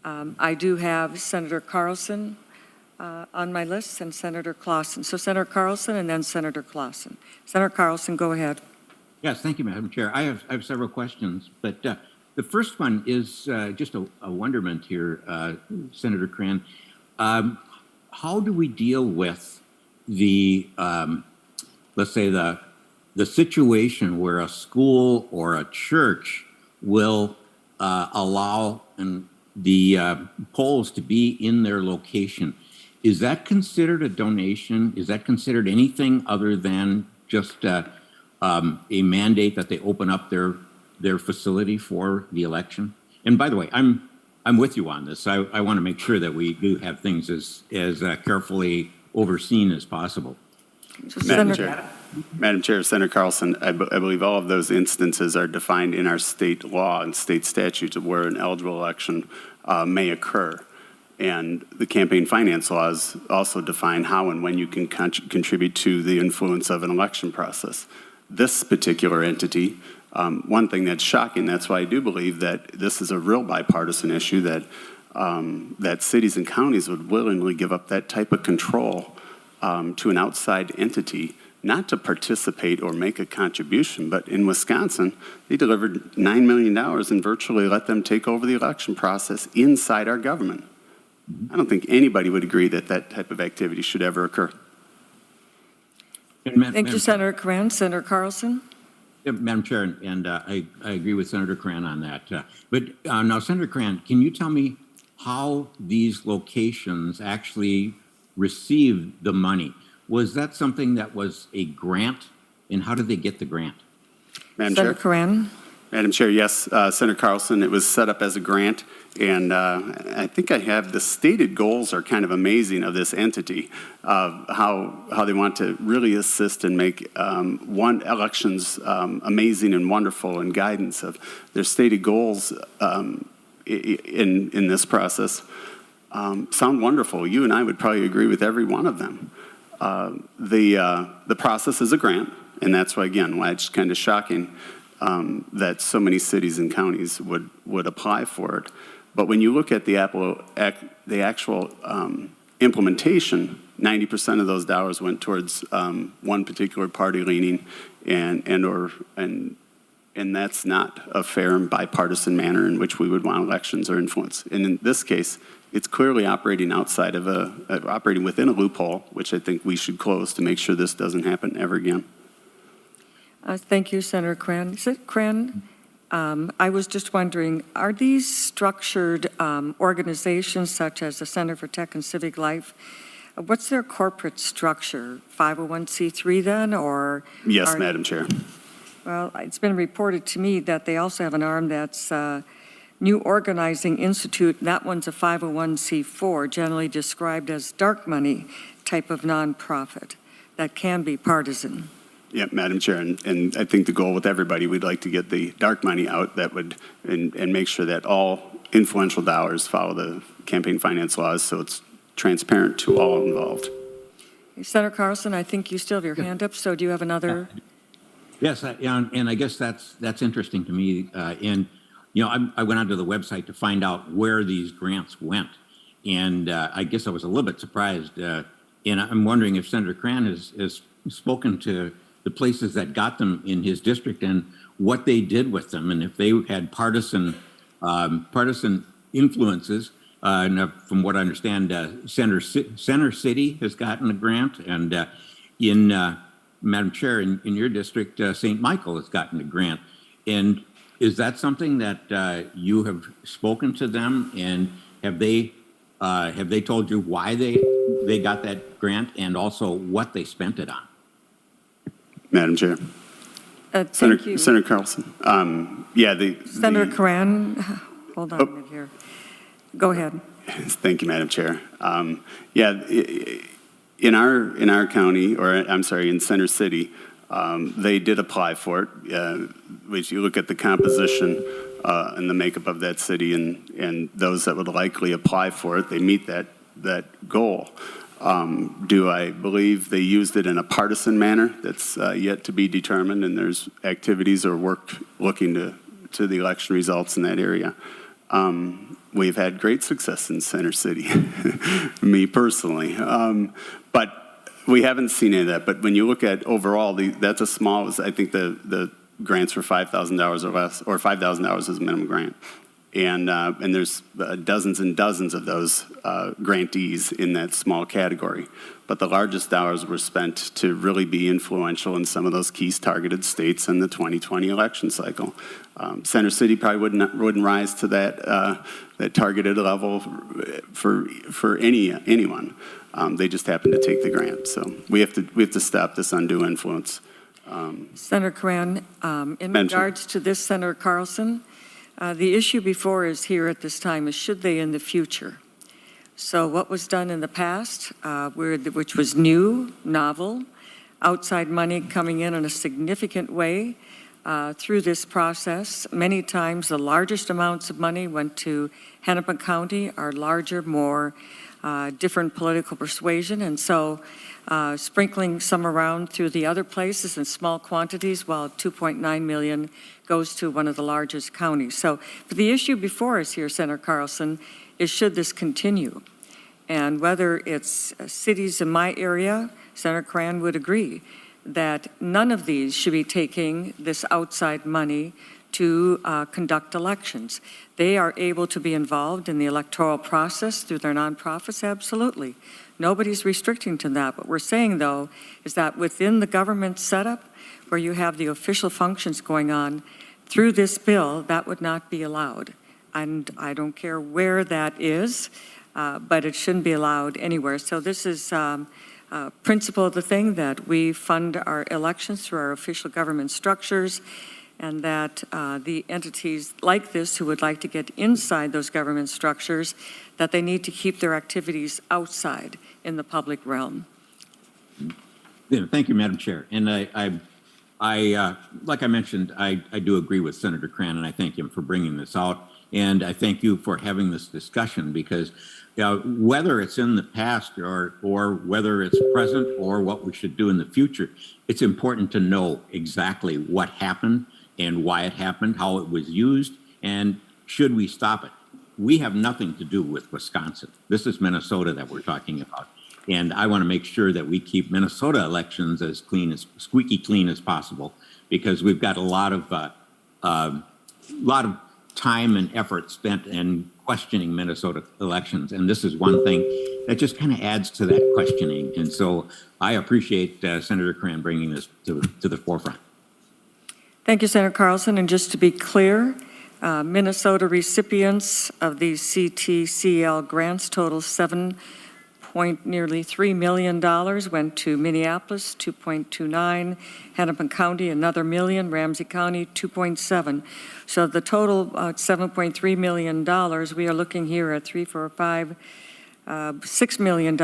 I do have Senator Carlson on my list and Senator Clausen. So Senator Carlson and then Senator Clausen. Senator Carlson, go ahead. Yes, thank you, Madam Chair. I have several questions, but the first one is just a wonderment here, Senator Cran. How do we deal with the, let's say, the situation where a school or a church will allow the polls to be in their location? Is that considered a donation? Is that considered anything other than just a mandate that they open up their facility for the election? And by the way, I'm with you on this. I want to make sure that we do have things as carefully overseen as possible. Madam Chair, Senator Carlson, I believe all of those instances are defined in our state law and state statutes of where an eligible election may occur. And the campaign finance laws also define how and when you can contribute to the influence of an election process. This particular entity, one thing that's shocking, that's why I do believe that this is a real bipartisan issue, that that cities and counties would willingly give up that type of control to an outside entity, not to participate or make a contribution. But in Wisconsin, they delivered $9 million and virtually let them take over the election process inside our government. I don't think anybody would agree that that type of activity should ever occur. Thank you, Senator Cran. Senator Carlson? Yeah, Madam Chair, and I agree with Senator Cran on that. But now, Senator Cran, can you tell me how these locations actually received the money? Was that something that was a grant, and how did they get the grant? Madam Senator Chair? Cran? Madam Chair, yes, Senator Carlson, it was set up as a grant, and I think I have the stated goals are kind of amazing of this entity, of how they want to really assist and make elections amazing and wonderful, and guidance of their stated goals in this process. Sound wonderful. You and I would probably agree with every one of them. The process is a grant, and that's why, again, why it's kind of shocking that so many cities and counties would apply for it. But when you look at the actual implementation, 90% of those dollars went towards one particular party leaning, and that's not a fair and bipartisan manner in which we would want elections or influence. And in this case, it's clearly operating outside of operating within a loophole, which I think we should close to make sure this doesn't happen ever again. Thank you, Senator Cran. Is it Cran? I was just wondering, are these structured organizations such as the Center for Tech and Civic Life, what's their corporate structure? 501c3 then, or? Yes, Madam Chair. Well, it's been reported to me that they also have an arm that's New Organizing Institute, and that one's a 501c4, generally described as dark money type of nonprofit that can be partisan. Yeah, Madam Chair, and I think the goal with everybody, we'd like to get the dark money out that would, and make sure that all influential dollars follow the campaign finance laws so it's transparent to all involved. Senator Carlson, I think you still have your hand up, so do you have another? Yes, and I guess that's interesting to me. And, I went onto the website to find out where these grants went. And I guess I was a little bit surprised. And I'm wondering if Senator Cran has spoken to the places that got them in his district and what they did with them, and if they had partisan influences. And from what I understand, Center City has gotten a grant, and in Madam Chair, in your district, St. Michael has gotten a grant. And is that something that you have spoken to them, and have they told you why they got that grant, and also what they spent it on? Madam Chair. Thank you. Senator Carlson. Senator Cran, hold on a minute here. Go ahead. Thank you, Madam Chair. In our county, or I'm sorry, in Center City, they did apply for it. If you look at the composition and the makeup of that city and those that would likely apply for it, they meet that goal. Do I believe they used it in a partisan manner? That's yet to be determined, and there's activities or work looking to the election results in that area. We've had great success in Center City, me personally. But we haven't seen any of that. But when you look at overall, that's a small, I think the grants were $5,000 or less, or $5,000 is a minimum grant. And there's dozens and dozens of those grantees in that small category. But the largest dollars were spent to really be influential in some of those key targeted states in the 2020 election cycle. Center City probably wouldn't rise to that targeted level for anyone. They just happened to take the grant. So we have to stop this undue influence. Senator Coran, in regards to this, Senator Carlson, the issue before us here at this time is should they in the future. So what was done in the past, which was new, novel, outside money coming in a significant way through this process. Many times the largest amounts of money went to Hennepin County, our larger, more different political persuasion. And so sprinkling some around through the other places in small quantities, while $2.9 million goes to one of the largest counties. So the issue before us here, Senator Carlson, is should this continue? And whether it's cities in my area, Senator Coran would agree that none of these should be taking this outside money to conduct elections. They are able to be involved in the electoral process through their nonprofits, absolutely. Nobody's restricting to that. What we're saying, though, is that within the government setup, where you have the official functions going on, through this bill, that would not be allowed. And I don't care where that is, but it shouldn't be allowed anywhere. So this is principle of the thing, that we fund our elections through our official government structures, and that the entities like this who would like to get inside those government structures, that they need to keep their activities outside in the public realm. Yeah, thank you, Madam Chair. And I like I mentioned, I do agree with Senator Coran, and I thank him for bringing this out. And I thank you for having this discussion, because whether it's in the past or whether it's present or what we should do in the future, it's important to know exactly what happened and why it happened, how it was used, and should we stop it. We have nothing to do with Wisconsin. This is Minnesota that we're talking about. And I want to make sure that we keep Minnesota elections as squeaky clean as possible, because we've got a lot of time and effort spent in questioning Minnesota elections. And this is one thing that just kind of adds to that questioning. And so I appreciate Senator Coran bringing this to the forefront. Thank you, Senator Carlson. And just to be clear, Minnesota recipients of these CTCL grants total nearly $3 million went to Minneapolis, 2.29, Hennepin County, another million, Ramsey County, 2.7. So the total, $7.3 million, we are looking here at $6 million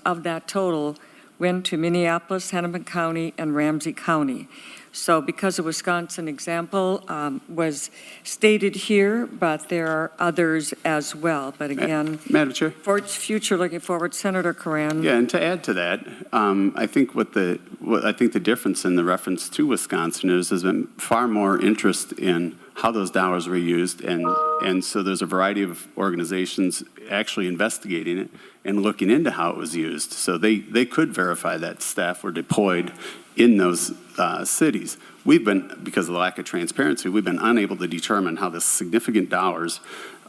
of that total went to Minneapolis, Hennepin County, and Ramsey County. So because the Wisconsin example was stated here, but there are others as well. But again, Madam Chair? for its future, looking forward, Senator Coran. Yeah, and to add to that, I think the difference in the reference to Wisconsin is there's been far more interest in how those dollars were used, and so there's a variety of organizations actually investigating it and looking into how it was used. So they could verify that staff were deployed in those cities. We've been, because of the lack of transparency, we've been unable to determine how the significant dollars,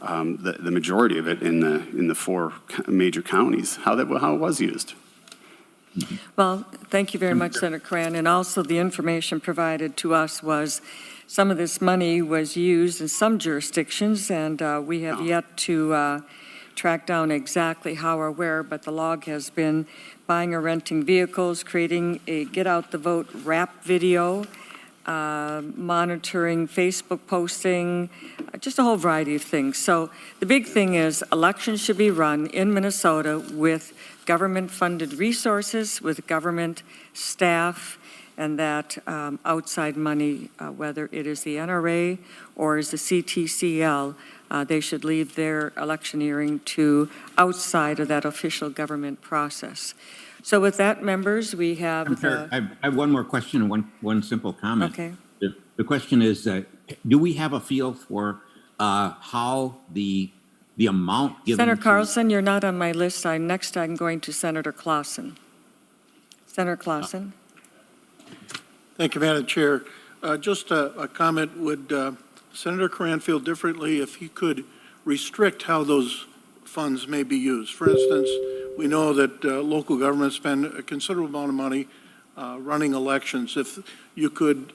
the majority of it in the four major counties, how it was used. Well, thank you very much, Senator Coran. And also the information provided to us was some of this money was used in some jurisdictions, and we have yet to track down exactly how or where, but the log has been buying or renting vehicles, creating a get out the vote rap video, monitoring Facebook posting, just a whole variety of things. So the big thing is elections should be run in Minnesota with government-funded resources, with government staff, and that outside money, whether it is the NRA or is the CTCL, they should leave their electioneering to outside of that official government process. So with that, members, we have Madam Chair, I have one more question and one simple comment. Okay. The question is, do we have a feel for how the amount given Senator to- Carlson, you're not on my list. Next, I'm going to Senator Clausen. Senator Clausen. Thank you, Madam Chair. Just a comment, would Senator Coran feel differently if he could restrict how those funds may be used? For instance, we know that local governments spend a considerable amount of money running elections. If you could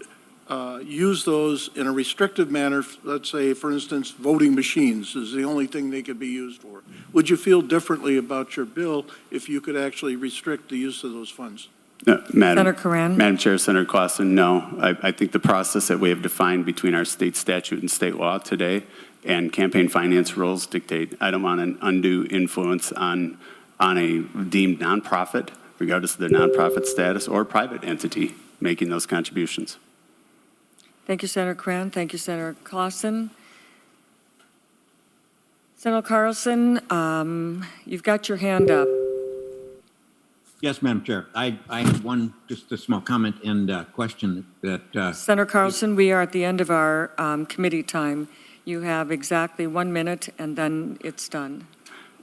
use those in a restrictive manner, let's say, for instance, voting machines is the only thing they could be used for, would you feel differently about your bill if you could actually restrict the use of those funds? Senator Coran. Madam Chair, Senator Clausen, no. I think the process that we have defined between our state statute and state law today and campaign finance rules dictate I don't want an undue influence on a deemed nonprofit, regardless of their nonprofit status, or private entity making those contributions. Thank you, Senator Coran. Thank you, Senator Clausen. Senator Carlson, you've got your hand up. Yes, Madam Chair. I have just a small comment and question that. Senator Carlson, we are at the end of our committee time. You have exactly 1 minute, and then it's done.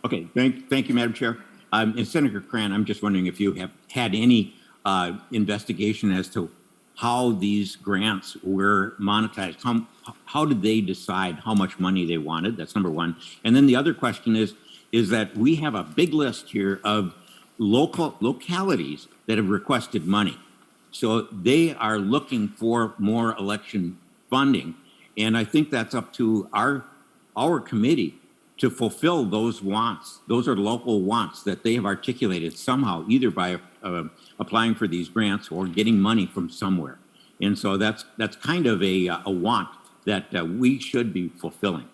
Okay, thank you, Madam Chair. And Senator Cran, I'm just wondering if you have had any investigation as to how these grants were monetized. How did they decide how much money they wanted? That's number one. And then the other question is that we have a big list here of localities that have requested money. So they are looking for more election funding. And I think that's up to our committee to fulfill those wants. Those are local wants that they have articulated somehow, either by applying for these grants or getting money from somewhere. And so that's kind of a want that we should be fulfilling.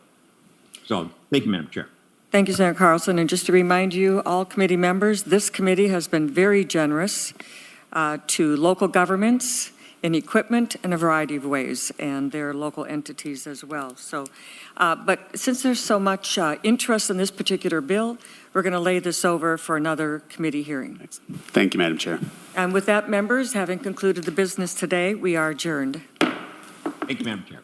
So thank you, Madam Chair. Thank you, Senator Carlson. And just to remind you, all committee members, this committee has been very generous to local governments in equipment in a variety of ways, and their local entities as well. So, but since there's so much interest in this particular bill, we're going to lay this over for another committee hearing. Thank you, Madam Chair. And with that, members, having concluded the business today, we are adjourned. Thank you, Madam Chair.